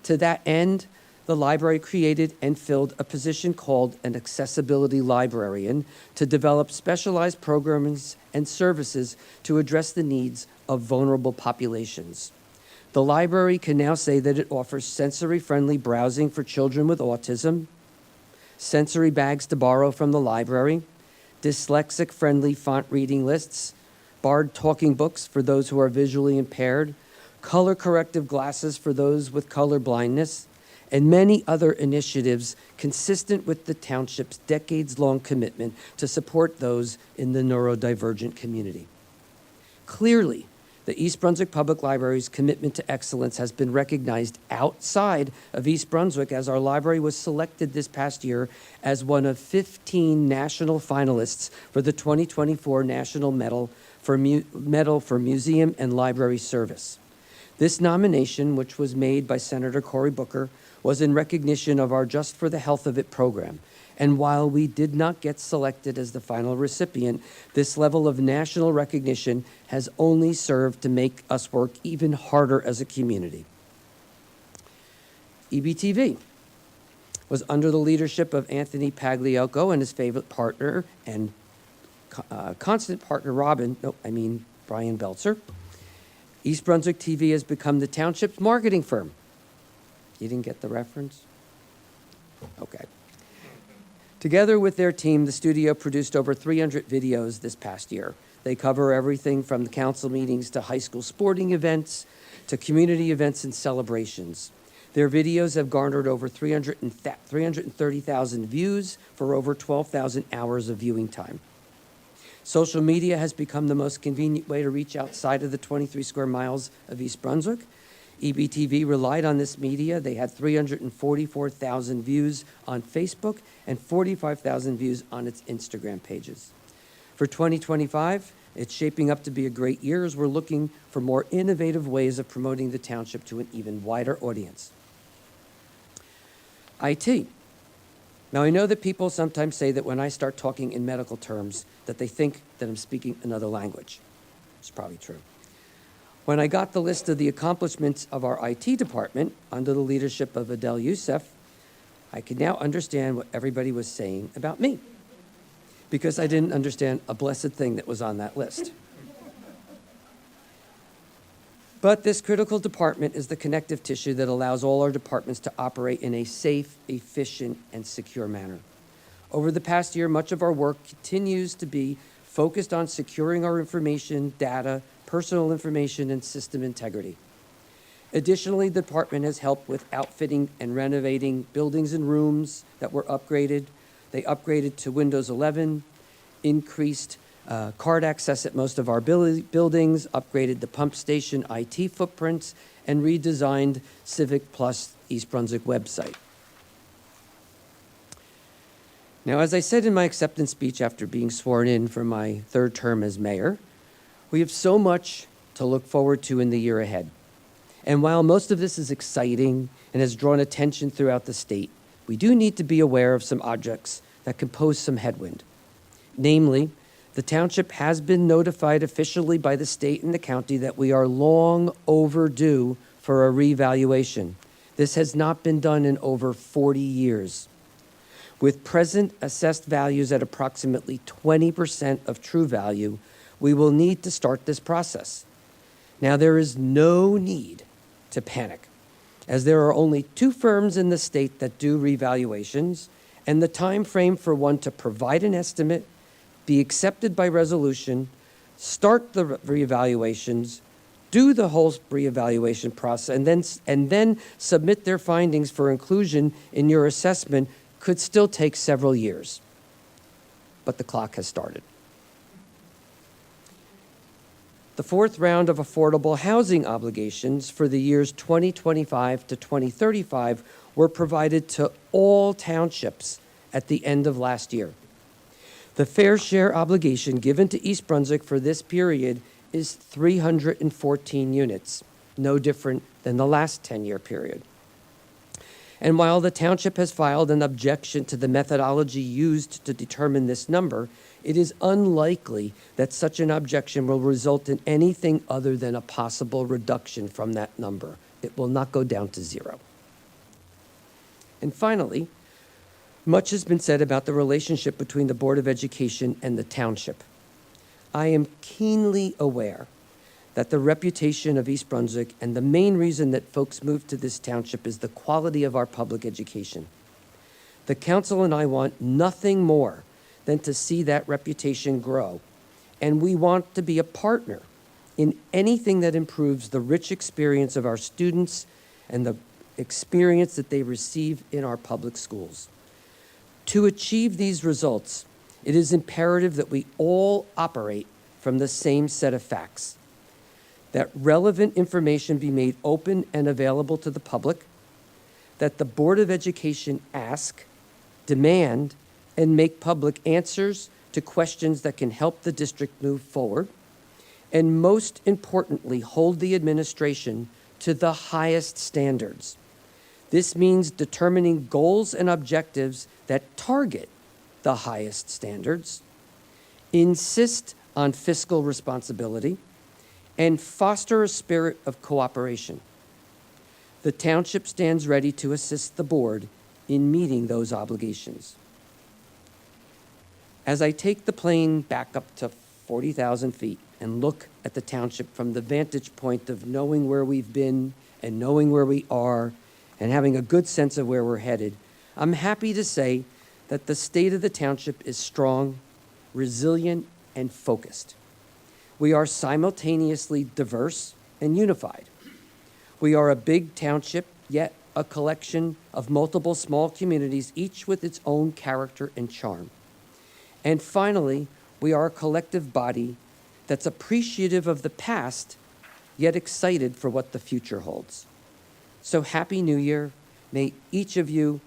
To that end, the library created and filled a position called an accessibility librarian to develop specialized programs and services to address the needs of vulnerable populations. The library can now say that it offers sensory-friendly browsing for children with autism, sensory bags to borrow from the library, dyslexic-friendly font reading lists, barred talking books for those who are visually impaired, color-corrective glasses for those with color blindness, and many other initiatives consistent with the township's decades-long commitment to support those in the neurodivergent community. Clearly, the East Brunswick Public Library's commitment to excellence has been recognized outside of East Brunswick, as our library was selected this past year as one of 15 national finalists for the 2024 National Medal for Museum and Library Service. This nomination, which was made by Senator Cory Booker, was in recognition of our Just for the Health of It program. And while we did not get selected as the final recipient, this level of national recognition has only served to make us work even harder as a community. EBTV was under the leadership of Anthony Pagliocco and his favorite partner and constant partner, Brian Belzer. East Brunswick TV has become the township's marketing firm. You didn't get the reference? Okay. Together with their team, the studio produced over 300 videos this past year. They cover everything from the council meetings to high school sporting events to community events and celebrations. Their videos have garnered over 330,000 views for over 12,000 hours of viewing time. Social media has become the most convenient way to reach outside of the 23 square miles of East Brunswick. EBTV relied on this media. They had 344,000 views on Facebook and 45,000 views on its Instagram pages. For 2025, it's shaping up to be a great year as we're looking for more innovative ways of promoting the township to an even wider audience. IT. Now, I know that people sometimes say that when I start talking in medical terms, that they think that I'm speaking another language. It's probably true. When I got the list of the accomplishments of our IT department under the leadership of Adele Youssef, I could now understand what everybody was saying about me, because I didn't understand a blessed thing that was on that list. But this critical department is the connective tissue that allows all our departments to operate in a safe, efficient, and secure manner. Over the past year, much of our work continues to be focused on securing our information, data, personal information, and system integrity. Additionally, the department has helped with outfitting and renovating buildings and rooms that were upgraded. They upgraded to Windows 11, increased card access at most of our buildings, upgraded the pump station IT footprints, and redesigned Civic Plus East Brunswick website. Now, as I said in my acceptance speech after being sworn in for my third term as mayor, we have so much to look forward to in the year ahead. And while most of this is exciting and has drawn attention throughout the state, we do need to be aware of some objects that can pose some headwind. Namely, the township has been notified officially by the state and the county that we are long overdue for a revaluation. This has not been done in over 40 years. With present assessed values at approximately 20% of true value, we will need to start this process. Now, there is no need to panic, as there are only 2 firms in the state that do revaluations, and the time frame for one to provide an estimate, be accepted by resolution, start the reevaluations, do the whole reevaluation process, and then submit their findings for inclusion in your assessment could still take several years. But the clock has started. The fourth round of affordable housing obligations for the years 2025 to 2035 were provided to all townships at the end of last year. The fair share obligation given to East Brunswick for this period is 314 units, no different than the last 10-year period. And while the township has filed an objection to the methodology used to determine this number, it is unlikely that such an objection will result in anything other than a possible reduction from that number. It will not go down to zero. And finally, much has been said about the relationship between the Board of Education and the township. I am keenly aware that the reputation of East Brunswick and the main reason that folks move to this township is the quality of our public education. The council and I want nothing more than to see that reputation grow, and we want to be a partner in anything that improves the rich experience of our students and the experience that they receive in our public schools. To achieve these results, it is imperative that we all operate from the same set of facts, that relevant information be made open and available to the public, that the Board of Education ask, demand, and make public answers to questions that can help the district move forward, and most importantly, hold the administration to the highest standards. This means determining goals and objectives that target the highest standards, insist on fiscal responsibility, and foster a spirit of cooperation. The township stands ready to assist the board in meeting those obligations. As I take the plane back up to 40,000 feet and look at the township from the vantage point of knowing where we've been and knowing where we are and having a good sense of where we're headed, I'm happy to say that the state of the township is strong, resilient, and focused. We are simultaneously diverse and unified. We are a big township, yet a collection of multiple small communities, each with its own character and charm. And finally, we are a collective body that's appreciative of the past, yet excited for what the future holds. So Happy New Year. May each of you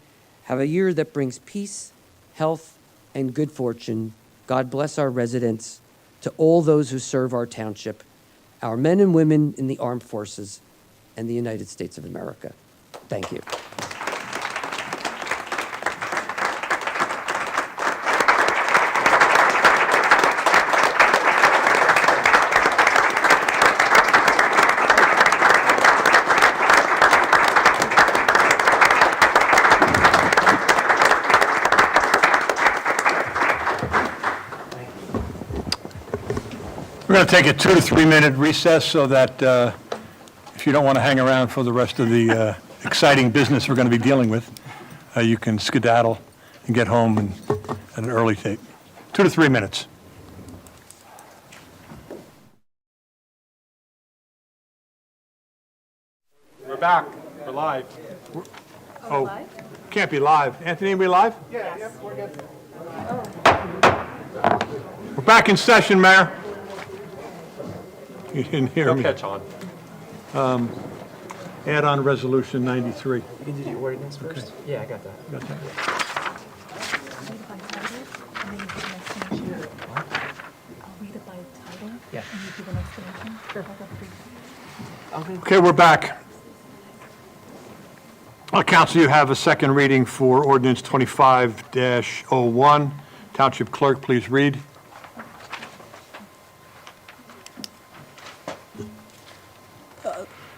have a year that brings peace, health, and good fortune. God bless our residents, to all those who serve our township, our men and women in the armed forces, and the United States of America. Thank you. We're going to take a 2 to 3 minute recess so that if you don't want to hang around for the rest of the exciting business we're going to be dealing with, you can skedaddle and get home at an early date. 2 to 3 minutes. We're back. We're live. Oh, can't be live. Anthony, are we live? Yeah, we're good. We're back in session, Mayor. You didn't hear me. They'll catch on. Add on Resolution 93. You can do the ordinance first? Yeah, I got that. Got that? I'll read it by title. Yeah. And you give an explanation. Sure. Okay, we're back. Council, you have a second reading for ordinance 25-01. Township Clerk, please read.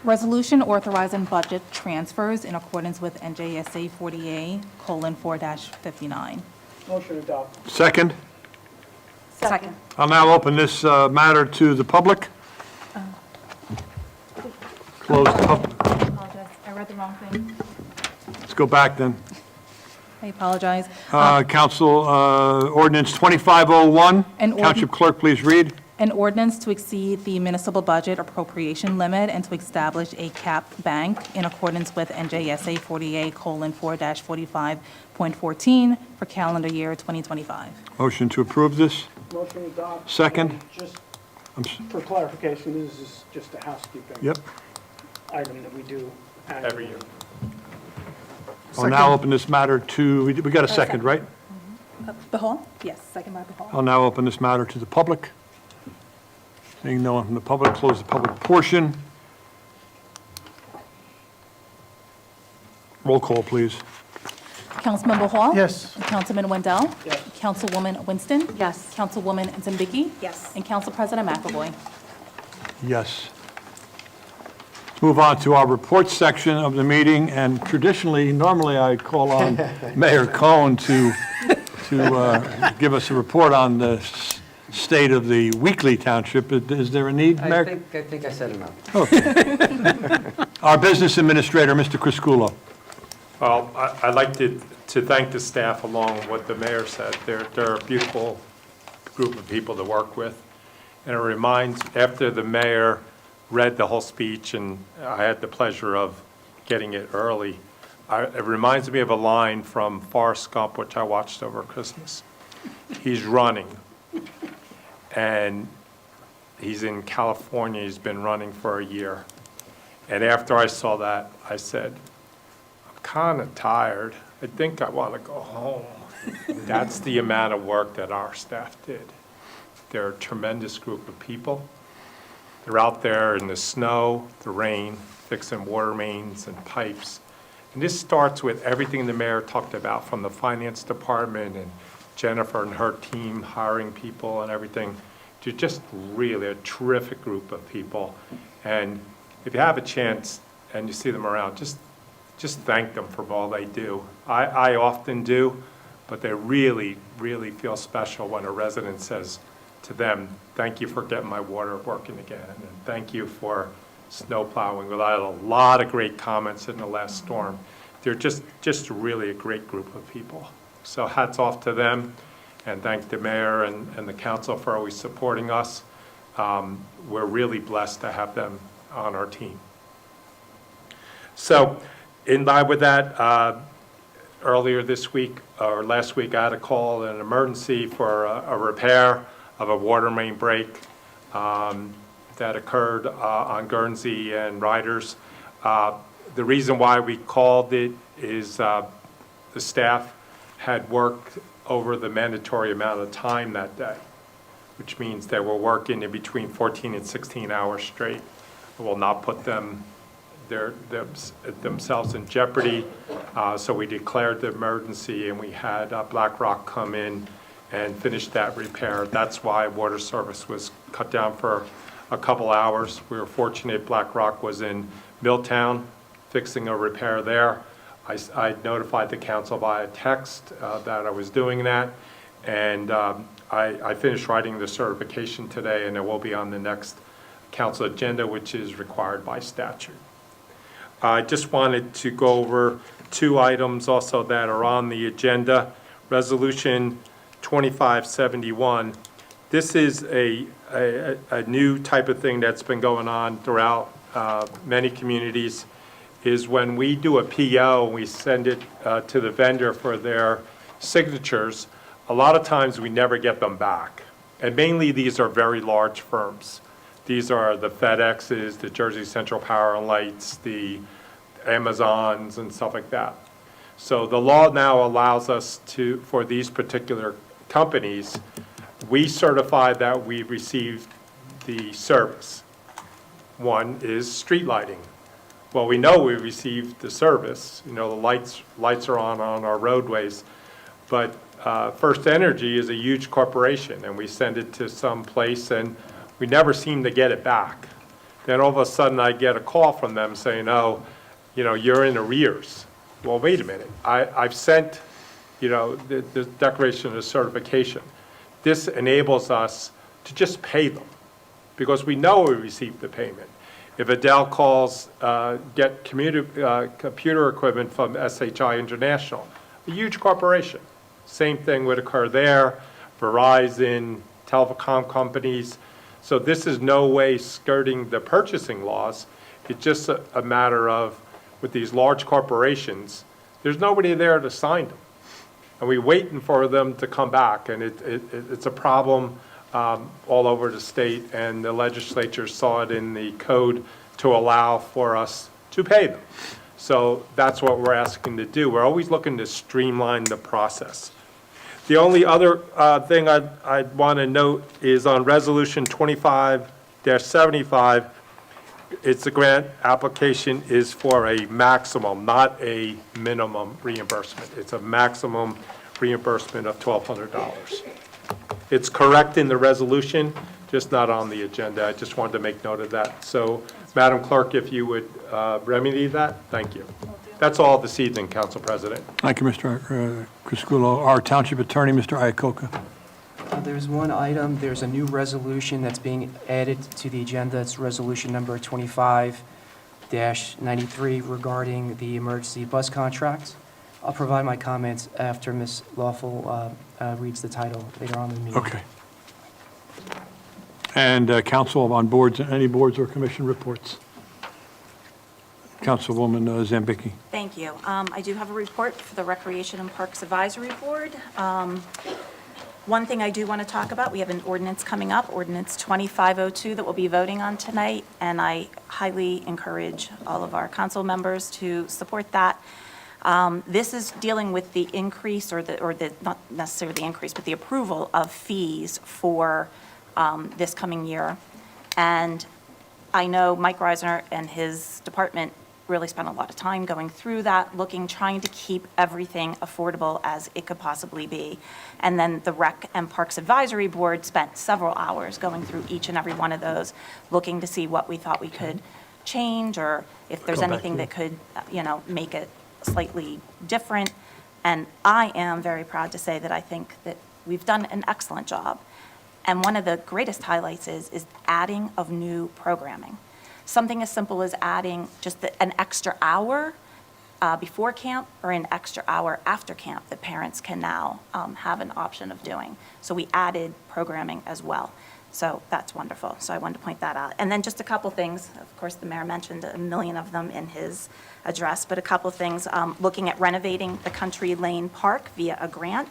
Resolution authorizing budget transfers in accordance with NJSA 48:4-59. Motion to adopt. Second. Second. I'll now open this matter to the public. Close the public. I apologize. I read the wrong thing. Let's go back then. I apologize. Council, ordinance 2501. An ordin- Township Clerk, please read. An ordinance to exceed the municipal budget appropriation limit and to establish a capped bank in accordance with NJSA 48:4-45.14 for calendar year 2025. Motion to approve this? Motion to adopt. Second. Just I'm s- for clarification, this is just a housekeeping Yep. item that we do annually. Every year. I'll now open this matter to, we got a second, right? Bahal? Yes, second by Bahal. I'll now open this matter to the public. Seeing no one from the public, close the public portion. Roll call, please. Councilman Bahal? Yes. Councilman Wendell? Yes. Councilwoman Winston? Yes. Councilwoman Zambiki? Yes. And Council President McAvoy. Yes. Let's move on to our report section of the meeting, and traditionally, normally I call on Mayor Cohen to give us a report on the state of the weekly township. Is there a need, I Mayor? think I said enough. Our business administrator, Mr. Crisculo. Well, I'd like to thank the staff along with what the mayor said. They're a beautiful group of people to work with. And it reminds, after the mayor read the whole speech, and I had the pleasure of getting it early, it reminds me of a line from Forrest Gump, which I watched over Christmas. He's running, and he's in California. He's been running for a year. And after I saw that, I said, kind of tired. I think I want to go home. That's the amount of work that our staff did. They're a tremendous group of people. They're out there in the snow, the rain, fixing water mains and pipes. And this starts with everything the mayor talked about, from the finance department and Jennifer and her team hiring people and everything, to just really a terrific group of people. And if you have a chance and you see them around, just thank them for all they do. I often do, but they really, really feel special when a resident says to them, thank you for getting my water working again, and thank you for snow plowing. We had a lot of great comments in the last storm. They're just really a great group of people. So hats off to them, and thank the mayor and the council for always supporting us. We're really blessed to have them on our team. So, in line with that, earlier this week, or last week, I had a call, an emergency for a repair of a water main break that occurred on Guernsey and Riders. The reason why we called it is the staff had worked over the mandatory amount of time that day, which means they were working in between 14 and 16 hours straight. It will not put themselves in jeopardy. So we declared the emergency, and we had BlackRock come in and finish that repair. That's why water service was cut down for a couple hours. We were fortunate BlackRock was in Milltown fixing a repair there. I notified the council via text that I was doing that, and I finished writing the certification today, and it will be on the next council agenda, which is required by statute. I just wanted to go over two items also that are on the agenda. Resolution 2571. This is a new type of thing that's been going on throughout many communities, is when we do a PO, we send it to the vendor for their signatures, a lot of times we never get them back. And mainly these are very large firms. These are the FedExes, the Jersey Central Power and Lights, the Amazons and stuff like that. So the law now allows us to, for these particular companies, we certify that we received the service. One is street lighting. Well, we know we received the service. You know, the lights are on our roadways. But First Energy is a huge corporation, and we send it to some place, and we never seem to get it back. Then all of a sudden, I get a call from them saying, oh, you know, you're in arrears. Well, wait a minute. I've sent, you know, the declaration of certification. This enables us to just pay them because we know we received the payment. If Adele calls, get computer equipment from SHI International, a huge corporation. Same thing would occur there, Verizon, telecom companies. So this is no way skirting the purchasing laws. It's just a matter of, with these large corporations, there's nobody there to sign them. And we're waiting for them to come back, and it's a problem all over the state, and the legislature saw it in the code to allow for us to pay them. So that's what we're asking to do. We're always looking to streamline the process. The only other thing I'd want to note is on Resolution 25-75, it's a grant application is for a maximum, not a minimum reimbursement. It's a maximum reimbursement of $1,200. It's correct in the resolution, just not on the agenda. I just wanted to make note of that. So, Madam Clerk, if you would remedy that, thank you. That's all this evening, Council President. Thank you, Mr. Criscuolo. Our Township Attorney, Mr. Iacoca. There's one item, there's a new resolution that's being added to the agenda. It's resolution number 25-93 regarding the emergency bus contract. I'll provide my comments after Ms. Lawful reads the title later on in the meeting. Okay. And council on boards, any boards or commission reports? Councilwoman Zambicki. Thank you. I do have a report for the Recreation and Parks Advisory Board. One thing I do want to talk about, we have an ordinance coming up, Ordinance 2502, that we'll be voting on tonight, and I highly encourage all of our council members to support that. This is dealing with the increase, or not necessarily the increase, but the approval of fees for this coming year. And I know Mike Reisner and his department really spent a lot of time going through that, trying to keep everything affordable as it could possibly be. And then the Rec and Parks Advisory Board spent several hours going through each and every one of those, looking to see what we thought we could change, or if there's anything that could, make it slightly different. And I am very proud to say that I think that we've done an excellent job. And one of the greatest highlights is adding of new programming. Something as simple as adding just an extra hour before camp or an extra hour after camp that parents can now have an option of doing. So we added programming as well. So that's wonderful. So I wanted to point that out. And then just a couple things. Of course, the mayor mentioned a million of them in his address, but a couple things. Looking at renovating the Country Lane Park via a grant.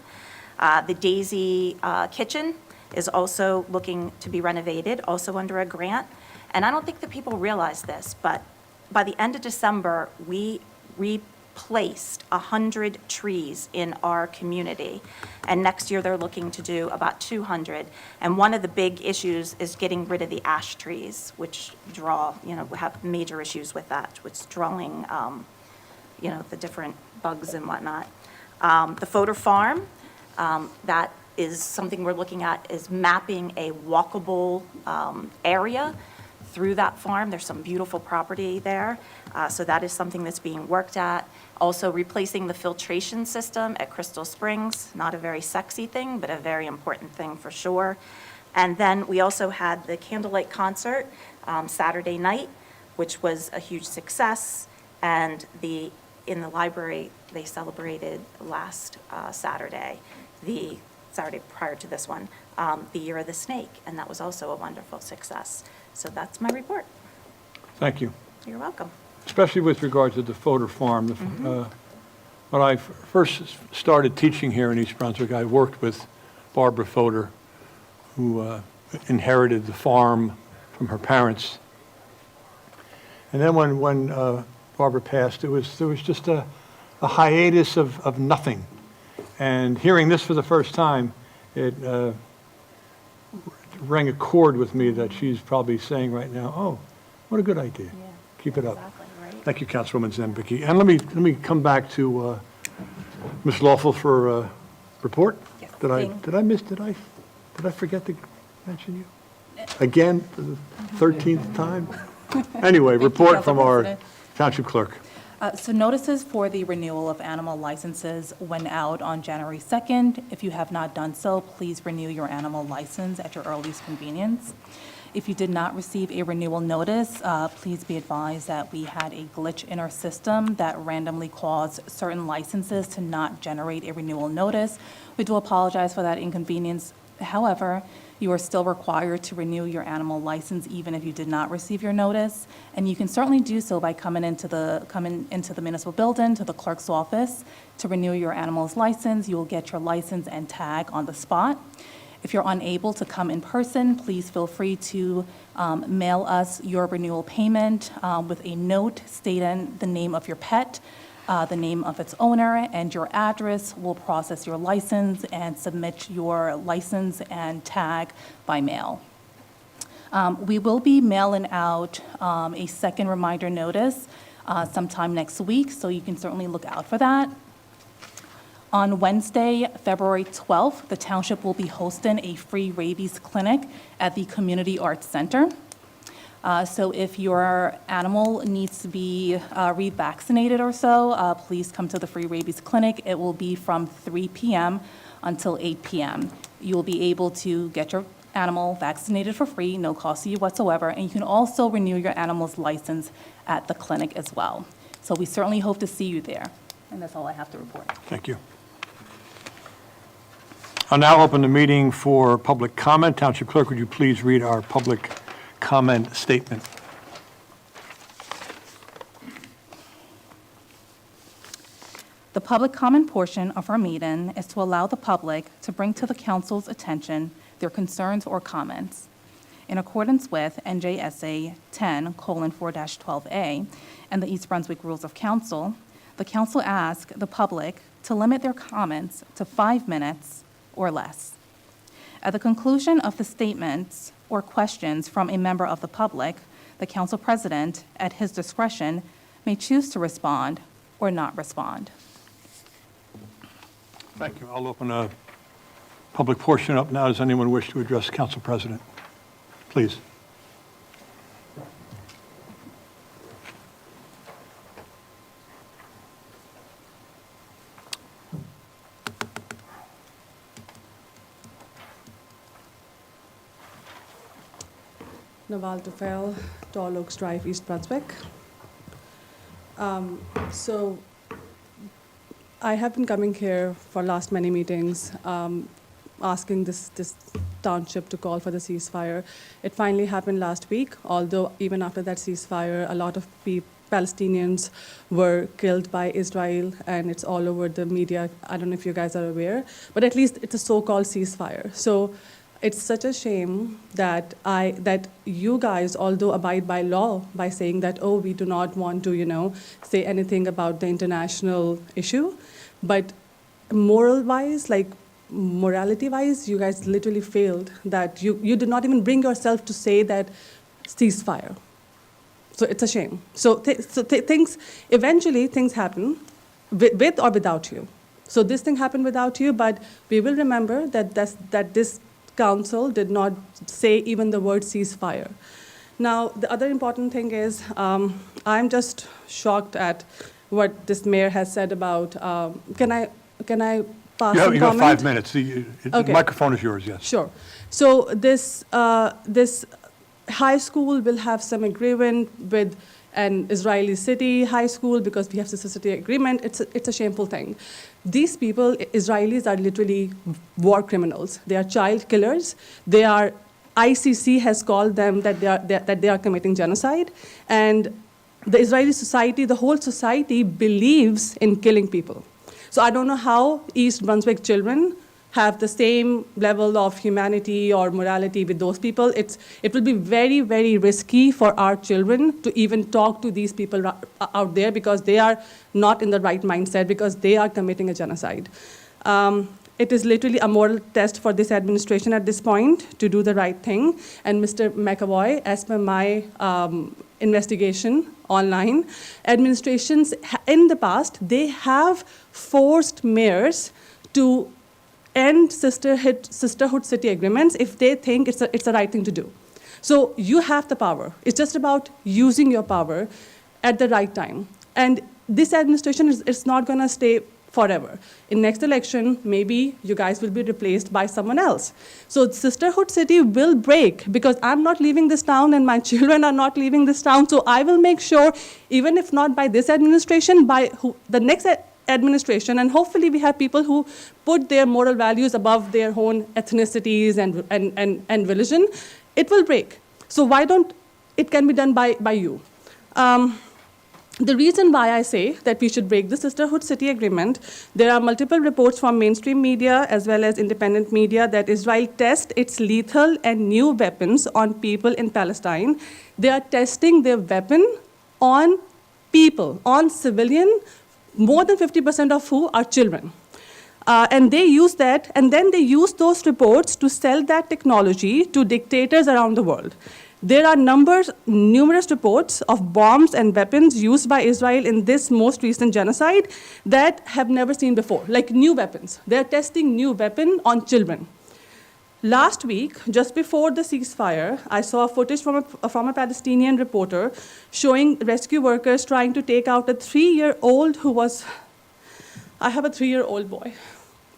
The Daisy Kitchen is also looking to be renovated, also under a grant. And I don't think that people realize this, but by the end of December, we replaced 100 trees in our community. And next year, they're looking to do about 200. And one of the big issues is getting rid of the ash trees, which have major issues with that, which drawing, the different bugs and whatnot. The Fodor Farm, that is something we're looking at, is mapping a walkable area through that farm. There's some beautiful property there. So that is something that's being worked at. Also replacing the filtration system at Crystal Springs, not a very sexy thing, but a very important thing for sure. And then we also had the candlelight concert Saturday night, which was a huge success. And in the library, they celebrated last Saturday, the Saturday prior to this one, the Year of the Snake, and that was also a wonderful success. So that's my report. Thank you. You're welcome. Especially with regard to the Fodor Farm. When I first started teaching here in East Brunswick, I worked with Barbara Fodor, who inherited the farm from her parents. And then when Barbara passed, there was just a hiatus of nothing. And hearing this for the first time, it rang a chord with me that she's probably saying right now, oh, what a good idea. Yeah, Keep it up. exactly, right. Thank you, Councilwoman Zambicki. And let me come back to Ms. Lawful for a report. Yes, Did I forget to mention you? Again, for the 13th time? Anyway, Thank you, report from Council our President. Township Clerk. So notices for the renewal of animal licenses went out on January 2nd. If you have not done so, please renew your animal license at your earliest convenience. If you did not receive a renewal notice, please be advised that we had a glitch in our system that randomly caused certain licenses to not generate a renewal notice. We do apologize for that inconvenience. However, you are still required to renew your animal license even if you did not receive your notice. And you can certainly do so by coming into the municipal building, to the clerk's office, to renew your animal's license. You will get your license and tag on the spot. If you're unable to come in person, please feel free to mail us your renewal payment with a note stating the name of your pet, the name of its owner, and your address. We'll process your license and submit your license and tag by mail. We will be mailing out a second reminder notice sometime next week, so you can certainly look out for that. On Wednesday, February 12th, the township will be hosting a free rabies clinic at the Community Arts Center. So if your animal needs to be revaccinated or so, please come to the free rabies clinic. It will be from 3 p.m. until 8 p.m. You will be able to get your animal vaccinated for free, no cost to you whatsoever, and you can also renew your animal's license at the clinic as well. So we certainly hope to see you there. And that's all I have to report. Thank you. I'll now open the meeting for public comment. Township Clerk, would you please read our public comment statement? The public comment portion of our meeting is to allow the public to bring to the council's attention their concerns or comments. In accordance with NJSA 10:4-12A and the East Brunswick Rules of Council, the council asks the public to limit their comments to 5 minutes or less. At the conclusion of the statements or questions from a member of the public, the council president, at his discretion, may choose to respond or not respond. Thank you. I'll open a public portion up now. Does anyone wish to address the council president? Please. Naval Tufel, Tall Oaks Drive, East Brunswick. So I have been coming here for last many meetings, asking this township to call for the ceasefire. It finally happened last week, although even after that ceasefire, a lot of Palestinians were killed by Israel, and it's all over the media. I don't know if you guys are aware, but at least it's a so-called ceasefire. So it's such a shame that you guys, although abide by law by saying that, oh, we do not want to, say anything about the international issue, but moral-wise, like morality-wise, you guys literally failed. That you did not even bring yourself to say that ceasefire. So it's a shame. Eventually things happen with or without you. So this thing happened without you, but we will remember that this council did not say even the word ceasefire. Now, the other important thing is, I'm just shocked at what this mayor has said about, can I pass some You have comment? 5 minutes. The Okay. microphone is yours, yes. Sure. So this high school will have some agreement with an Israeli city high school because we have sister city agreement. It's a shameful thing. These people, Israelis, are literally war criminals. They are child killers. They are, ICC has called them that they are committing genocide. And the Israeli society, the whole society believes in killing people. So I don't know how East Brunswick children have the same level of humanity or morality with those people. It will be very, very risky for our children to even talk to these people out there because they are not in the right mindset because they are committing a genocide. It is literally a moral test for this administration at this point to do the right thing. And Mr. McAvoy, as per my investigation online, administrations in the past, they have forced mayors to end sisterhood city agreements if they think it's the right thing to do. So you have the power. It's just about using your power at the right time. And this administration is not going to stay forever. In next election, maybe you guys will be replaced by someone else. So sisterhood city will break because I'm not leaving this town and my children are not leaving this town. So I will make sure, even if not by this administration, by the next administration, and hopefully we have people who put their moral values above their own ethnicities and religion, it will break. So why don't it can be done by you? The reason why I say that we should break the Sisterhood City Agreement, there are multiple reports from mainstream media as well as independent media that Israel tests its lethal and new weapons on people in Palestine. They are testing their weapon on people, on civilian, more than 50% of who are children. And they use that, and then they use those reports to sell that technology to dictators around the world. There are numerous reports of bombs and weapons used by Israel in this most recent genocide that have never seen before, like new weapons. They're testing new weapon on children. Last week, just before the ceasefire, I saw footage from a Palestinian reporter showing rescue workers trying to take out a 3-year-old I have a 3-year-old boy.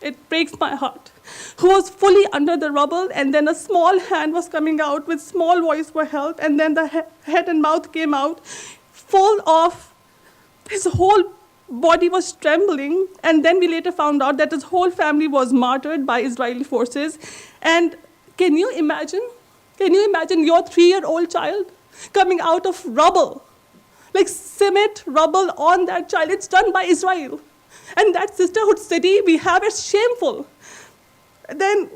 It breaks my heart, who was fully under the rubble, and then a small hand was coming out with small voice for help, and then the head and mouth came out, full of, his whole body was trembling, and then we later found out that his whole family was martyred by Israeli forces. And can you imagine your 3-year-old child coming out of rubble, like cement rubble on that child? It's done by Israel. And that Sisterhood City, we have it shameful. Then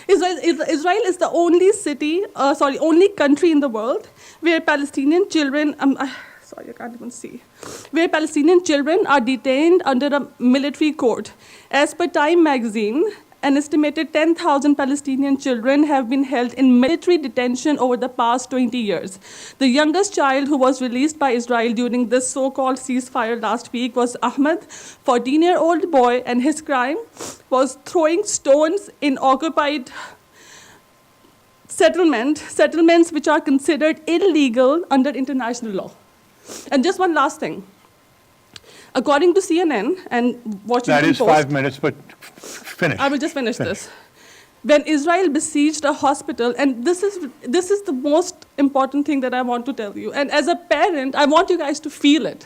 Israel is the only country in the world where Palestinian children, I can't even see, where Palestinian children are detained under a military court. As per Time magazine, an estimated 10,000 Palestinian children have been held in military detention over the past 20 years. The youngest child who was released by Israel during this so-called ceasefire last week was Ahmed, 14-year-old boy, and his crime was throwing stones in occupied settlements which are considered illegal under international law. And just one last thing. According to CNN and Washington Post... That is 5 minutes, but finish. I will just finish this. When Israel besieged a hospital, and this is the most important thing that I want to tell you, and as a parent, I want you guys to feel it.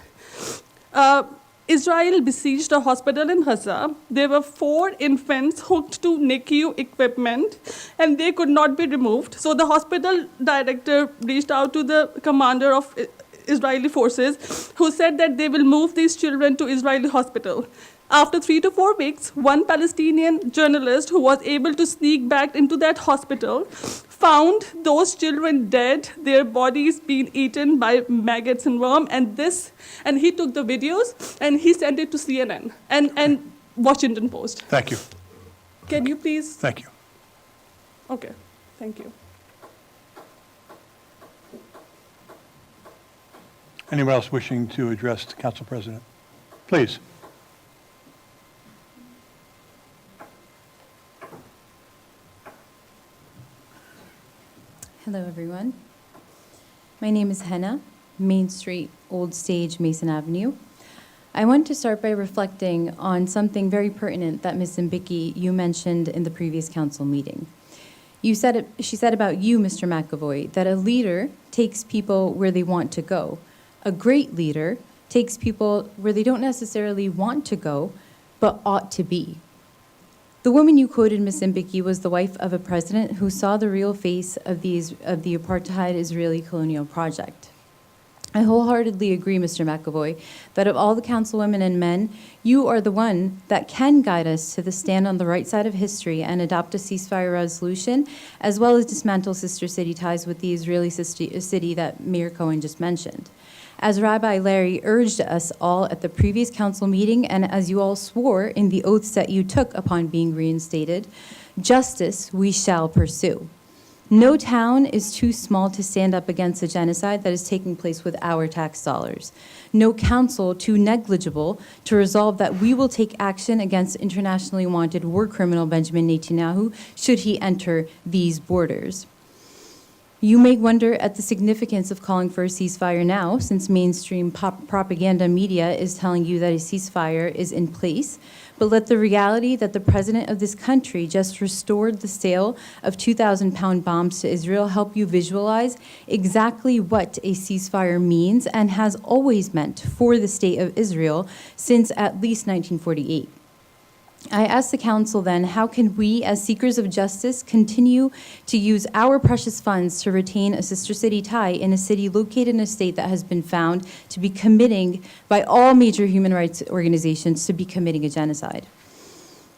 Israel besieged a hospital in Gaza. There were 4 infants hooked to NICU equipment, and they could not be removed. So the hospital director reached out to the commander of Israeli forces, who said that they will move these children to Israeli hospital. After 3 to 4 weeks, one Palestinian journalist who was able to sneak back into that hospital found those children dead, their bodies being eaten by maggots and worms, and he took the videos and he sent it to CNN and Washington Post. Thank you. Can you please? Thank you. Okay, thank you. Anyone else wishing to address the Council President? Please. Hello, everyone. My name is Henna, Main Street, Old Stage, Mason Avenue. I want to start by reflecting on something very pertinent that Ms. Zimbicki, you mentioned in the previous council meeting. She said about you, Mr. McAvoy, that a leader takes people where they want to go. A great leader takes people where they don't necessarily want to go, but ought to be. The woman you quoted, Ms. Zimbicki, was the wife of a president who saw the real face of the apartheid Israeli colonial project. I wholeheartedly agree, Mr. McAvoy, that of all the councilwomen and men, you are the one that can guide us to the stand on the right side of history and adopt a ceasefire resolution, as well as dismantle sister city ties with the Israeli city that Mayor Cohen just mentioned. As Rabbi Larry urged us all at the previous council meeting, and as you all swore in the oaths that you took upon being reinstated, justice we shall pursue. No town is too small to stand up against a genocide that is taking place with our tax dollars. No council too negligible to resolve that we will take action against internationally wanted war criminal Benjamin Netanyahu should he enter these borders. You may wonder at the significance of calling for a ceasefire now, since mainstream propaganda media is telling you that a ceasefire is in place. but let the reality that the president of this country just restored the sale of 2,000-pound bombs to Israel help you visualize exactly what a ceasefire means and has always meant for the state of Israel since at least 1948. I ask the council then, how can we, as seekers of justice, continue to use our precious funds to retain a sister city tie in a city located in a state that has been found to be committing, by all major human rights organizations, to be committing a genocide?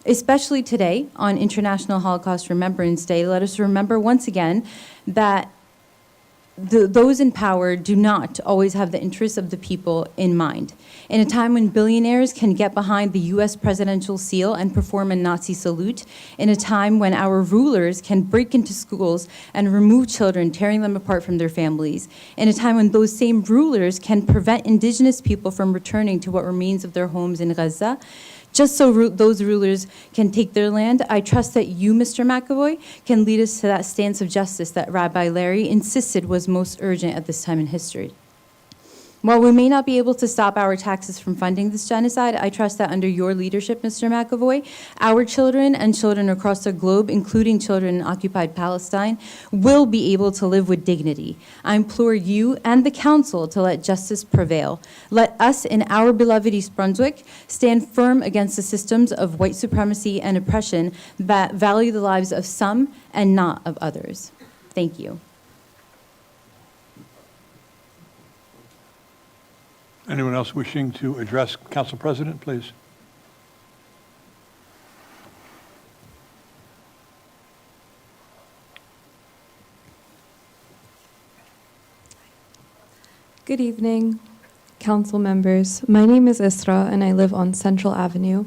Especially today, on International Holocaust Remembrance Day, let us remember once again that those in power do not always have the interests of the people in mind. In a time when billionaires can get behind the US presidential seal and perform a Nazi salute, in a time when our rulers can break into schools and remove children, tearing them apart from their families, in a time when those same rulers can prevent indigenous people from returning to what remains of their homes in Gaza, just so those rulers can take their land, I trust that you, Mr. McAvoy, can lead us to that stance of justice that Rabbi Larry insisted was most urgent at this time in history. While we may not be able to stop our taxes from funding this genocide, I trust that under your leadership, Mr. McAvoy, our children and children across the globe, including children in occupied Palestine, will be able to live with dignity. I implore you and the council to let justice prevail. Let us in our beloved East Brunswick stand firm against the systems of white supremacy and oppression that value the lives of some and not of others. Thank you. Anyone else wishing to address Council President, please? Good evening, council members. My name is Isra, and I live on Central Avenue.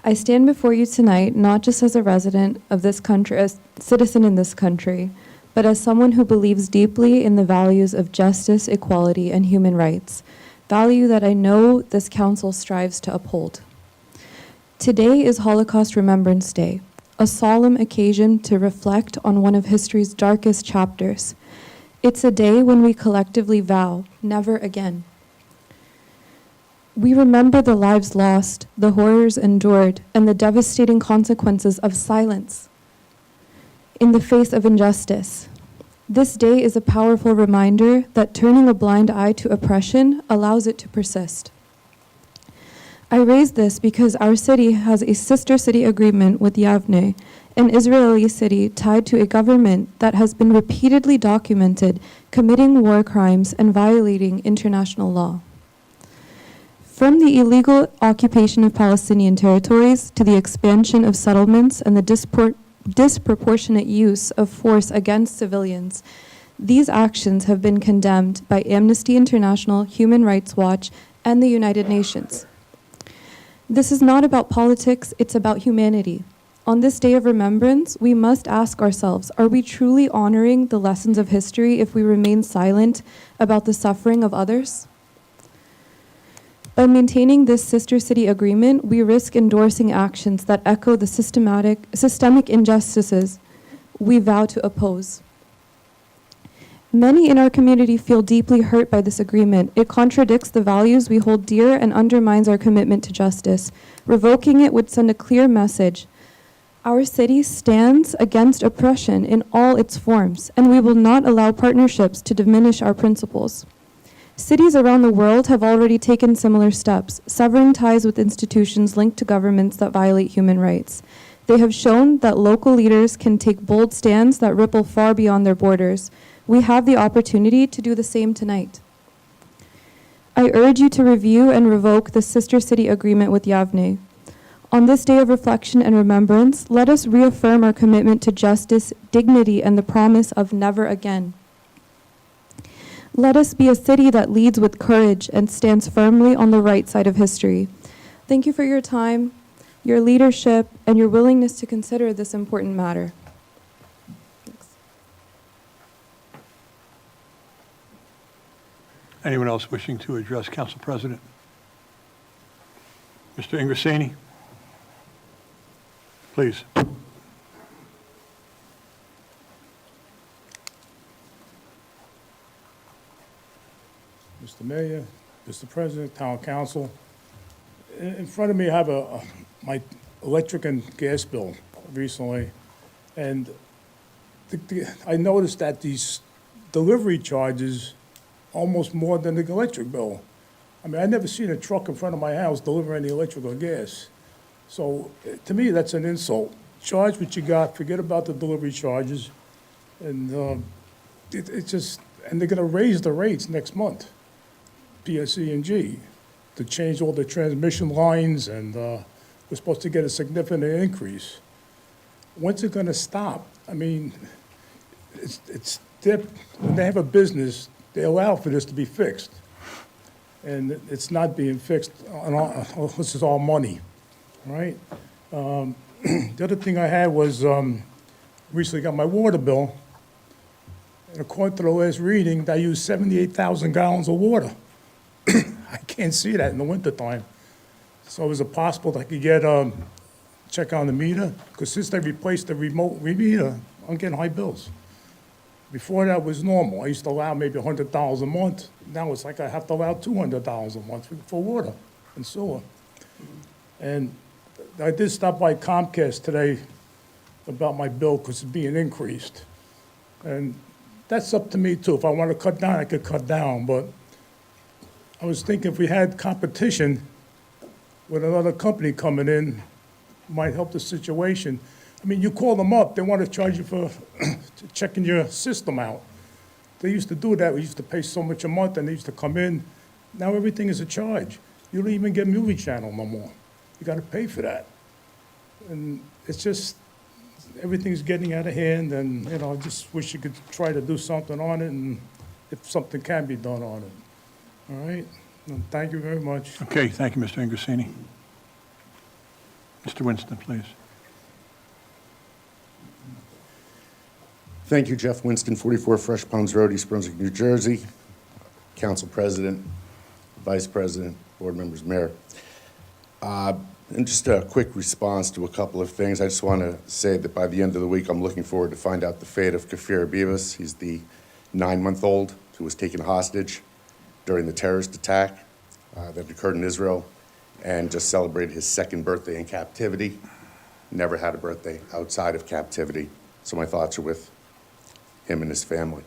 I stand before you tonight not just as a resident of this country, a citizen in this country, but as someone who believes deeply in the values of justice, equality, and human rights, value that I know this council strives to uphold. Today is Holocaust Remembrance Day, a solemn occasion to reflect on one of history's darkest chapters. It's a day when we collectively vow never again. We remember the lives lost, the horrors endured, and the devastating consequences of silence in the face of injustice. This day is a powerful reminder that turning a blind eye to oppression allows it to persist. I raise this because our city has a sister city agreement with Yavne, an Israeli city tied to a government that has been repeatedly documented committing war crimes and violating international law. From the illegal occupation of Palestinian territories to the expansion of settlements and the disproportionate use of force against civilians, these actions have been condemned by Amnesty International, Human Rights Watch, and the United Nations. This is not about politics, it's about humanity. On this day of remembrance, we must ask ourselves, are we truly honoring the lessons of history if we remain silent about the suffering of others? By maintaining this sister city agreement, we risk endorsing actions that echo the systemic injustices we vow to oppose. Many in our community feel deeply hurt by this agreement. It contradicts the values we hold dear and undermines our commitment to justice. Revoking it would send a clear message. Our city stands against oppression in all its forms, and we will not allow partnerships to diminish our principles. Cities around the world have already taken similar steps, severing ties with institutions linked to governments that violate human rights. They have shown that local leaders can take bold stands that ripple far beyond their borders. We have the opportunity to do the same tonight. I urge you to review and revoke the sister city agreement with Yavne. On this day of reflection and remembrance, let us reaffirm our commitment to justice, dignity, and the promise of never again. Let us be a city that leads with courage and stands firmly on the right side of history. Thank you for your time, your leadership, and your willingness to consider this important matter. Thanks. Anyone else wishing to address Council President? Mr. Ingrasani, please. Mr. Mayor, Mr. President, Town Council. In front of me, I have a my electric and gas bill recently, and I noticed that these delivery charges almost more than the electric bill. I mean, I never seen a truck in front of my house deliver any electric or gas. So to me, that's an insult. Charge what you got, forget about the delivery charges, and it's just, and they're gonna raise the rates next month, PSE&G, to change all the transmission lines, and we're supposed to get a significant increase. When's it gonna stop? I mean, when they have a business, they allow for this to be fixed. And it's not being fixed, this is all money, right? The other thing I had was, recently got my water bill, and according to the last reading, I used 78,000 gallons of water. I can't see that in the wintertime. So is it possible that I could get, check on the meter? Because since they replaced the remote meter, I'm getting high bills. Before that was normal. I used to allow maybe $100 a month. Now it's like I have to allow $200 a month for water and sewer. And I did stop by Comcast today about my bill because it's being increased. And that's up to me too. If I want to cut down, I could cut down. But I was thinking if we had competition with another company coming in, might help the situation. I mean, you call them up, they want to charge you for checking your system out. They used to do that. We used to pay so much a month, and they used to come in. Now everything is a charge. You don't even get movie channel no more. You got to pay for that. And it's just, everything's getting out of hand, and, you know, I just wish you could try to do something on it, and if something can be done on it. All right? Well, thank you very much. Okay, thank you, Mr. Ingrasini. Mr. Winston, please. Thank you, Jeff Winston, 44 Fresh Ponds Road, East Brunswick, New Jersey. Council President, Vice President, Board members, Mayor. And just a quick response to a couple of things. I just want to say that by the end of the week, I'm looking forward to find out the fate of Kafir Beavis. He's the 9-month-old who was taken hostage during the terrorist attack that occurred in Israel, and just celebrated his 2nd birthday in captivity. Never had a birthday outside of captivity. So my thoughts are with him and his family.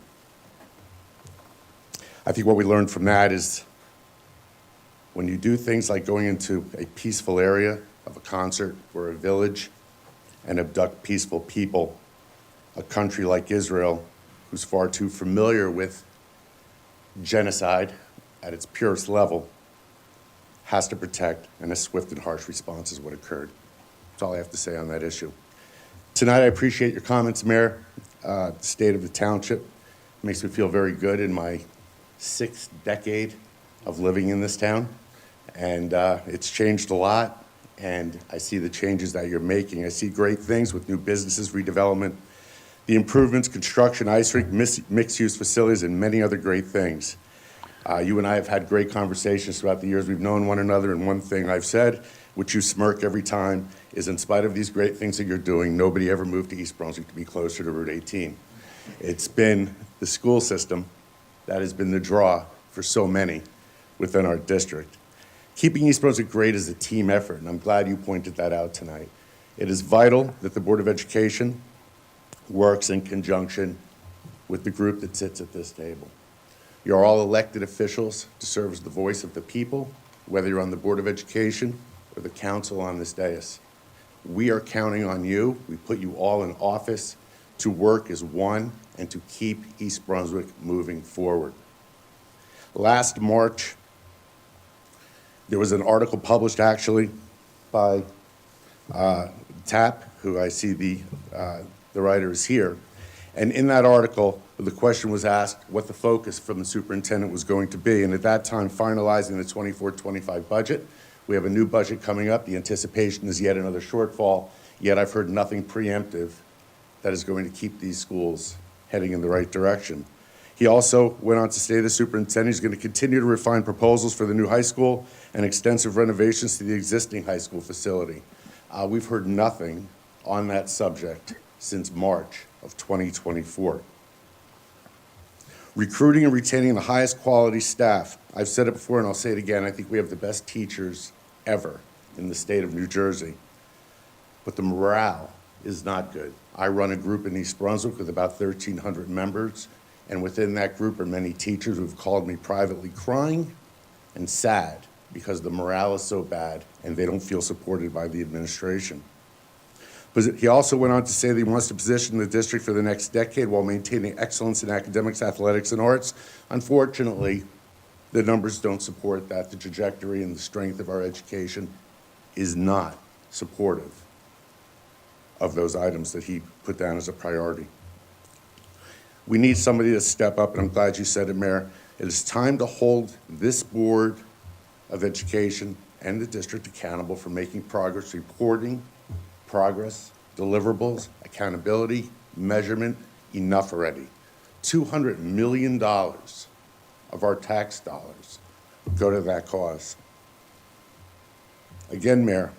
I think what we learned from that is when you do things like going into a peaceful area of a concert or a village and abduct peaceful people, a country like Israel, who's far too familiar with genocide at its purest level, has to protect, and a swift and harsh response is what occurred. That's all I have to say on that issue. Tonight, I appreciate your comments, Mayor. The state of the township makes me feel very good in my 6th decade of living in this town. And it's changed a lot, and I see the changes that you're making. I see great things with new businesses, redevelopment, the improvements, construction, ice rink, mixed-use facilities, and many other great things. You and I have had great conversations throughout the years we've known one another, and one thing I've said, which you smirk every time, is in spite of these great things that you're doing, nobody ever moved to East Brunswick to be closer to Route 18. It's been the school system that has been the draw for so many within our district. Keeping East Brunswick great is a team effort, and I'm glad you pointed that out tonight. It is vital that the Board of Education works in conjunction with the group that sits at this table. You're all elected officials to serve as the voice of the people, whether you're on the Board of Education or the council on this dais. We are counting on you. We put you all in office to work as one and to keep East Brunswick moving forward. Last March, there was an article published actually by TAP, who I see the writer is here. And in that article, the question was asked what the focus from the superintendent was going to be. And at that time, finalizing the 24-25 budget, we have a new budget coming up. The anticipation is yet another shortfall, yet I've heard nothing preemptive that is going to keep these schools heading in the right direction. He also went on to say the superintendent is going to continue to refine proposals for the new high school and extensive renovations to the existing high school facility. We've heard nothing on that subject since March of 2024. Recruiting and retaining the highest quality staff. I've said it before and I'll say it again. I think we have the best teachers ever in the state of New Jersey. but the morale is not good. I run a group in East Brunswick with about 1,300 members, and within that group are many teachers who've called me privately crying and sad because the morale is so bad and they don't feel supported by the administration. But he also went on to say that he wants to position the district for the next decade while maintaining excellence in academics, athletics, and arts. Unfortunately, the numbers don't support that. The trajectory and the strength of our education is not supportive of those items that he put down as a priority. We need somebody to step up, and I'm glad you said it, Mayor. It is time to hold this Board of Education and the district accountable for making progress, reporting, progress, deliverables, accountability, measurement. Enough already. $200 million of our tax dollars go to that cause. Again, Mayor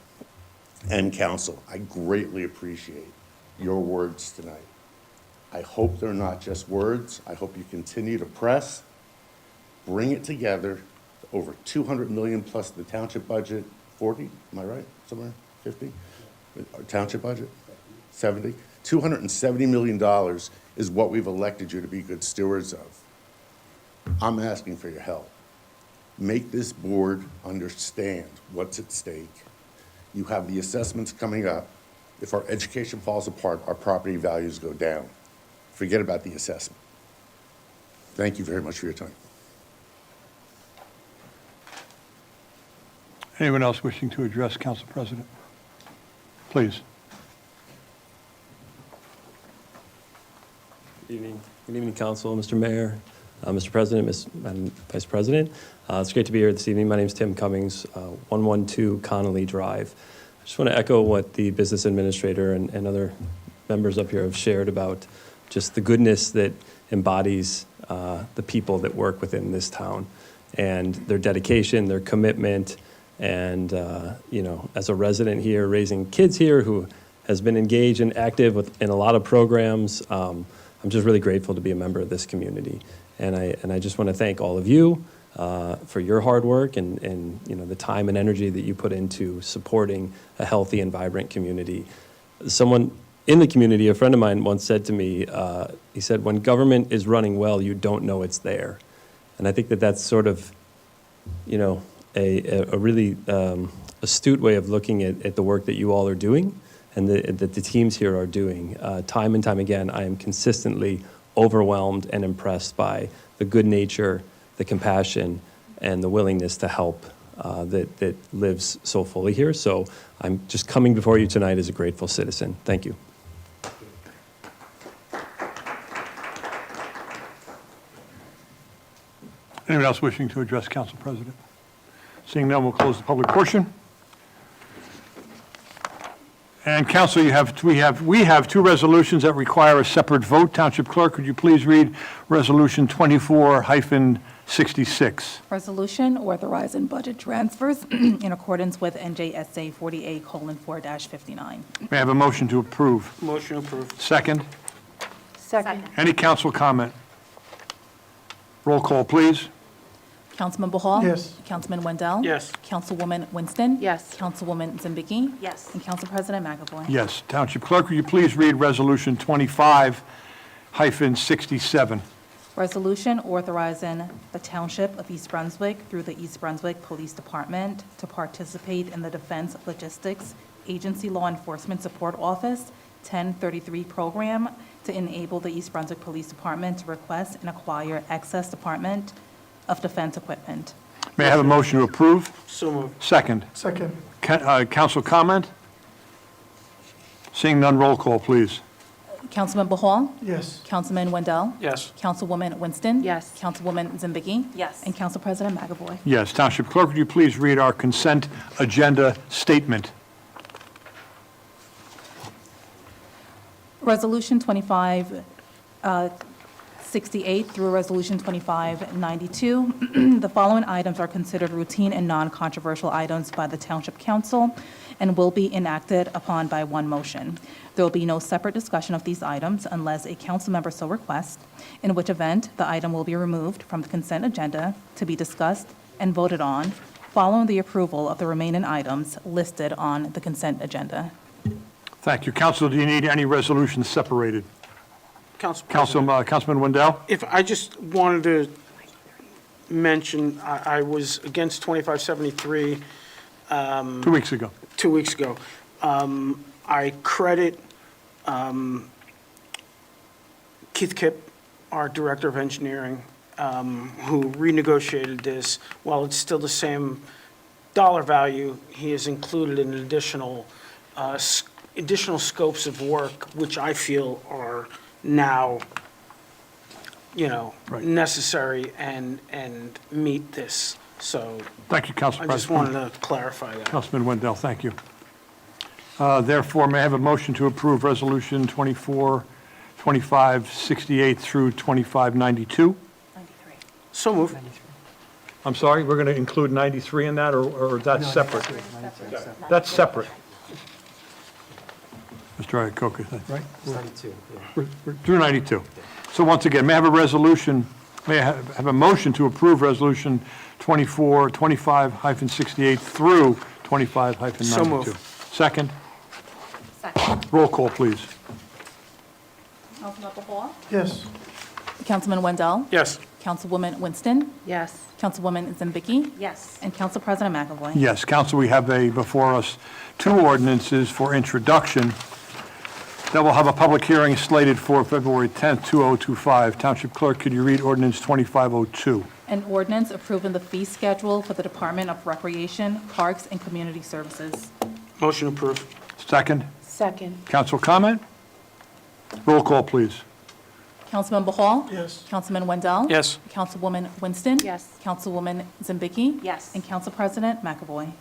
and Council, I greatly appreciate your words tonight. I hope they're not just words. I hope you continue to press, bring it together, over 200 million plus the township budget, 40, am I right, somewhere, 50? Our township budget, 70? $270 million is what we've elected you to be good stewards of. I'm asking for your help. Make this board understand what's at stake. You have the assessments coming up. If our education falls apart, our property values go down. Forget about the assessment. Thank you very much for your time. Anyone else wishing to address Council President? Please. Good evening, Council, Mr. Mayor, Mr. President, Madam Vice President. It's great to be here this evening. My name is Tim Cummings, 112 Connolly Drive. I just want to echo what the business administrator and other members up here have shared about just the goodness that embodies the people that work within this town and their dedication, their commitment, and as a resident here, raising kids here who has been engaged and active in a lot of programs, I'm just really grateful to be a member of this community. And I just want to thank all of you for your hard work and the time and energy that you put into supporting a healthy and vibrant community. Someone in the community, a friend of mine once said to me, he said, when government is running well, you don't know it's there. And I think that that's sort of, a really astute way of looking at the work that you all are doing and that the teams here are doing. Time and time again, I am consistently overwhelmed and impressed by the good nature, the compassion, and the willingness to help that lives so fully here. So I'm just coming before you tonight as a grateful citizen. Thank you. Anyone else wishing to address Council President? Seeing none, we'll close the public portion. And Council, we have two resolutions that require a separate vote. Township Clerk, could you please read Resolution 24-66? Resolution authorizing budget transfers in accordance with NJSA 48:4-59. May I have a motion to approve? Motion approved. Second? Second. Any council comment? Roll call, please. Councilman Bahal? Yes. Councilman Wendell? Yes. Councilwoman Winston? Yes. Councilwoman Zambiki? Yes. And Council President McAvoy? Yes. Township Clerk, will you please read Resolution 25-67? Resolution authorizing the Township of East Brunswick through the East Brunswick Police Department to participate in the Defense Logistics Agency Law Enforcement Support Office 1033 program to enable the East Brunswick Police Department to request and acquire excess Department of Defense equipment. May I have a motion to approve? So moved. Second. Second. Council comment? Seeing none, roll call, please. Councilman Bahal? Yes. Councilman Wendell? Yes. Councilwoman Winston? Yes. Councilwoman Zambiki? Yes. And Council President McAvoy? Yes. Township Clerk, would you please read our consent agenda statement? Resolution 2568 through Resolution 2592. The following items are considered routine and non-controversial items by the Township Council and will be enacted upon by one motion. There will be no separate discussion of these items unless a council member so requests, in which event the item will be removed from the consent agenda to be discussed and voted on following the approval of the remaining items listed on the consent agenda. Thank you. Council, do you need any resolutions separated? Councilman Wendell? If I just wanted to mention, I was against 2573 2 weeks ago. 2 weeks ago. I credit Keith Kipp, our Director of Engineering, who renegotiated this. While it's still the same dollar value, he has included an additional scopes of work, which I feel are now, Right. necessary and meet this. So Thank you, Council I President. just wanted to clarify that. Councilman Wendell, thank you. Therefore, may I have a motion to approve Resolution 2568 through 2592? 93. So moved. I'm sorry, we're going to include 93 in that, or that's separate? That's separate. Mr. Iacocca, right? 92, yeah. We're through 92. So once again, may I have a resolution, may I have a motion to approve Resolution 25-68 through 25-92? So moved. Second? Second. Roll call, please. Councilmember Hall? Yes. Councilman Wendell? Yes. Councilwoman Winston? Yes. Councilwoman Zambicki? Yes. And Council President McAvoy? Yes, Council, we have before us 2 ordinances for introduction that will have a public hearing slated for February 10th, 2025. Township Clerk, could you read ordinance 2502? An ordinance approving the fee schedule for the Department of Recreation, Parks, and Community Services. Motion approved. Second? Second. Council comment? Roll call, please. Councilmember Hall? Yes. Councilman Wendell? Yes. Councilwoman Winston? Yes. Councilwoman Zambicki? Yes. And Council President McAvoy?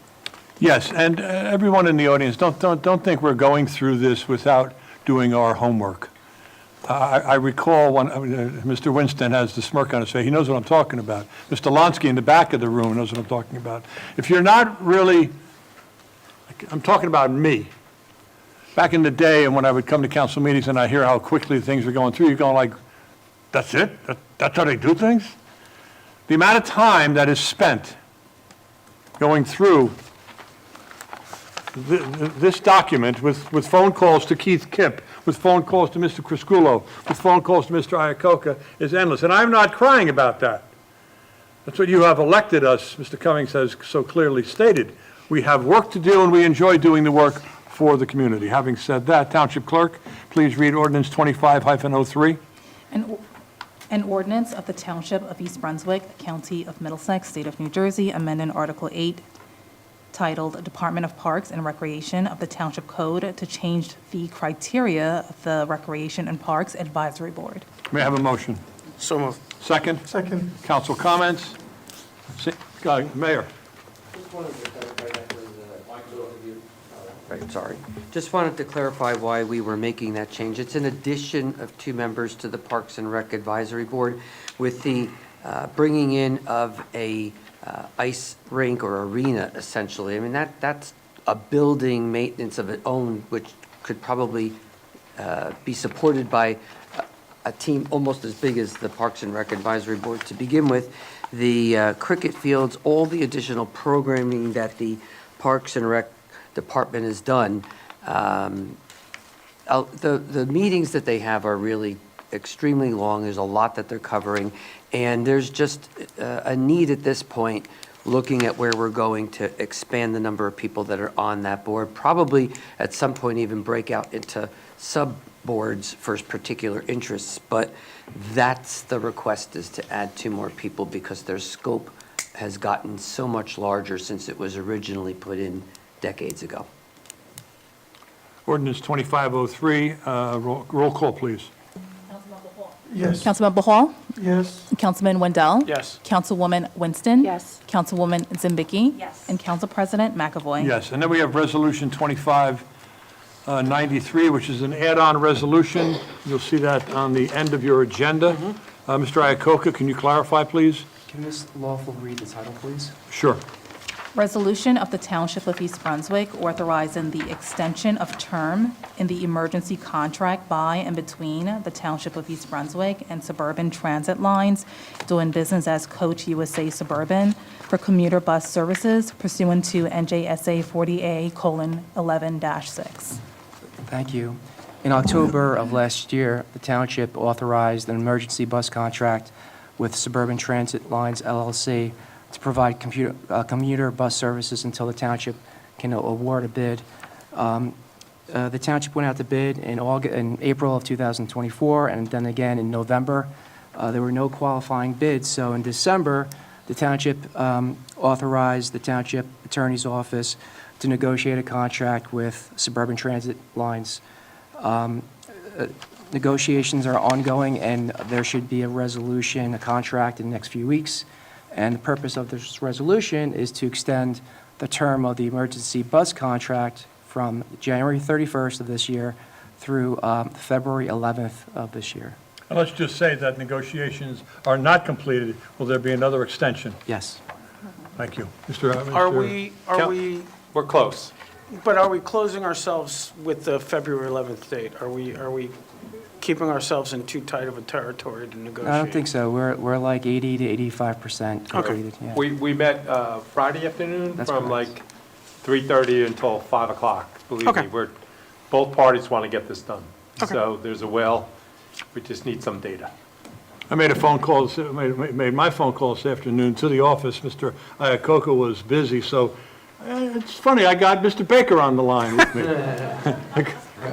Yes, and everyone in the audience, don't think we're going through this without doing our homework. I recall when Mr. Winston has the smirk on his face. He knows what I'm talking about. Mr. Lonsky in the back of the room knows what I'm talking about. If you're not really, I'm talking about me. Back in the day, and when I would come to council meetings and I hear how quickly things are going through, you're going like, that's it? That's how they do things? The amount of time that is spent going through this document with phone calls to Keith Kipp, with phone calls to Mr. Crisculo, with phone calls to Mr. Iacocca is endless. And I'm not crying about that. That's what you have elected us, Mr. Cummings has so clearly stated. We have work to do and we enjoy doing the work for the community. Having said that, Township Clerk, please read ordinance 25-03. An ordinance of the Township of East Brunswick, County of Middlesex, State of New Jersey, amending Article 8, titled Department of Parks and Recreation of the Township Code to change the criteria of the Recreation and Parks Advisory Board. May I have a motion? So moved. Second? Second. Council comments? Mayor? Right, sorry. Just wanted to clarify why we were making that change. It's an addition of 2 members to the Parks and Rec Advisory Board with the bringing in of a ice rink or arena, essentially. I mean, that's a building maintenance of its own, which could probably be supported by a team almost as big as the Parks and Rec Advisory Board to begin with. The cricket fields, all the additional programming that the Parks and Rec Department has done. The meetings that they have are really extremely long. There's a lot that they're covering. And there's just a need at this point, looking at where we're going to expand the number of people that are on that board. Probably at some point even break out into sub-boards for particular interests. But that's the request, is to add 2 more people because their scope has gotten so much larger since it was originally put in decades ago. Ordinance 2503, roll call, please. Yes. Councilmember Hall? Yes. Councilman Wendell? Yes. Councilwoman Winston? Yes. Councilwoman Zambicki? Yes. And Council President McAvoy? Yes, and then we have Resolution 2593, which is an add-on resolution. You'll see that on the end of your agenda. Mr. Iacocca, can you clarify, please? Can Ms. Lawful read the title, please? Sure. Resolution of the Township of East Brunswick authorizing the extension of term in the emergency contract by and between the Township of East Brunswick and Suburban Transit Lines doing business as Coach USA Suburban for commuter bus services pursuant to NJSA 40A:11-6. Thank you. In October of last year, the township authorized an emergency bus contract with Suburban Transit Lines LLC to provide commuter bus services until the township can award a bid. The township went out to bid in April of 2024, and then again in November. There were no qualifying bids, so in December, the township authorized the township attorney's office to negotiate a contract with Suburban Transit Lines. Negotiations are ongoing, and there should be a resolution, a contract in the next few weeks. And the purpose of this resolution is to extend the term of the emergency bus contract from January 31st of this year through February 11th of this year. And let's just say that negotiations are not completed. Will there be another extension? Yes. Thank you. Mr. We're close. But are we closing ourselves with the February 11th date? Are we keeping ourselves in too tight of a territory to negotiate? I don't think so. We're like 80 to 85% completed. Yeah. We met Friday afternoon That's from correct. like 3:30 until 5 o'clock. Believe Okay. me, both parties want to get this done. Okay. So there's a will. We just need some data. I made a phone call, made my phone call this afternoon to the office. Mr. Iacocca was busy, so it's funny, I got Mr. Baker on the line with me.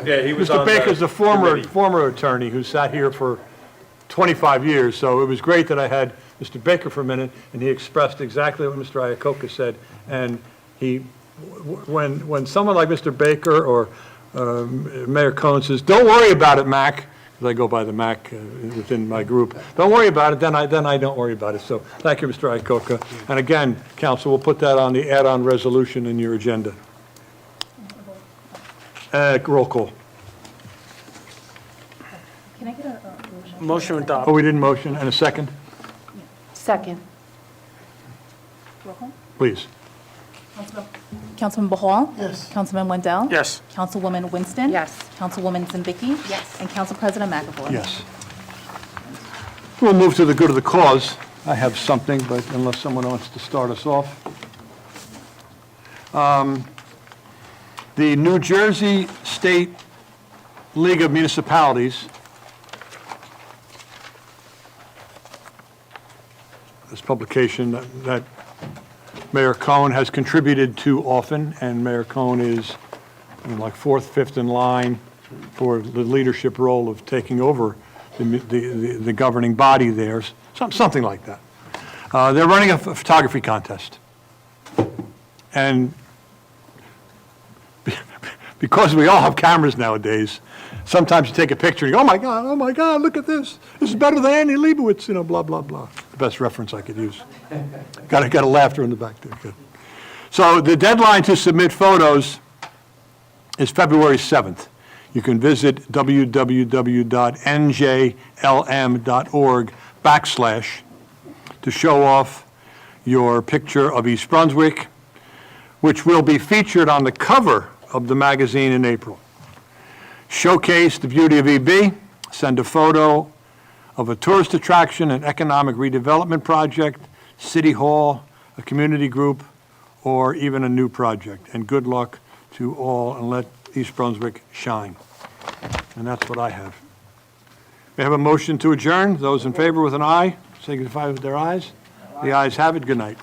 Yeah, he was Mr. on the Baker's a committee. former attorney who sat here for 25 years, so it was great that I had Mr. Baker for a minute, and he expressed exactly what Mr. Iacocca said. And when someone like Mr. Baker or Mayor Cohen says, "Don't worry about it, Mac," because I go by the Mac within my group, "Don't worry about it," then I don't worry about it. So thank you, Mr. Iacocca. And again, council, we'll put that on the add-on resolution in your agenda. Roll call. Can I get a motion? Motion to adopt. Oh, we didn't motion, and a second, Second. Roll call. please. Councilman Bahal? Yes. Councilman Wendell? Yes. Councilwoman Winston? Yes. Councilwoman Zindicki? Yes. And Council President McAvoy? Yes. We'll move to the good of the cause. I have something, but unless someone wants to start us off. The New Jersey State League of Municipalities, this publication that Mayor Cohen has contributed to often, and Mayor Cohen is like fourth, fifth in line for the leadership role of taking over the governing body there, something like that. They're running a photography contest. And because we all have cameras nowadays, sometimes you take a picture and you go, oh my God, look at this. This is better than Annie Leibovitz, blah, blah, blah. The best reference I could use. Got a laughter in the back there. Good. So the deadline to submit photos is February 7th. You can visit www.njlm.org/ to show off your picture of East Brunswick, which will be featured on the cover of the magazine in April. Showcase the beauty of EB, send a photo of a tourist attraction, an economic redevelopment project, city hall, a community group, or even a new project. And good luck to all, and let East Brunswick shine. And that's what I have. We have a motion to adjourn. Those in favor with an aye, signify with their ayes. The ayes have it. Good night.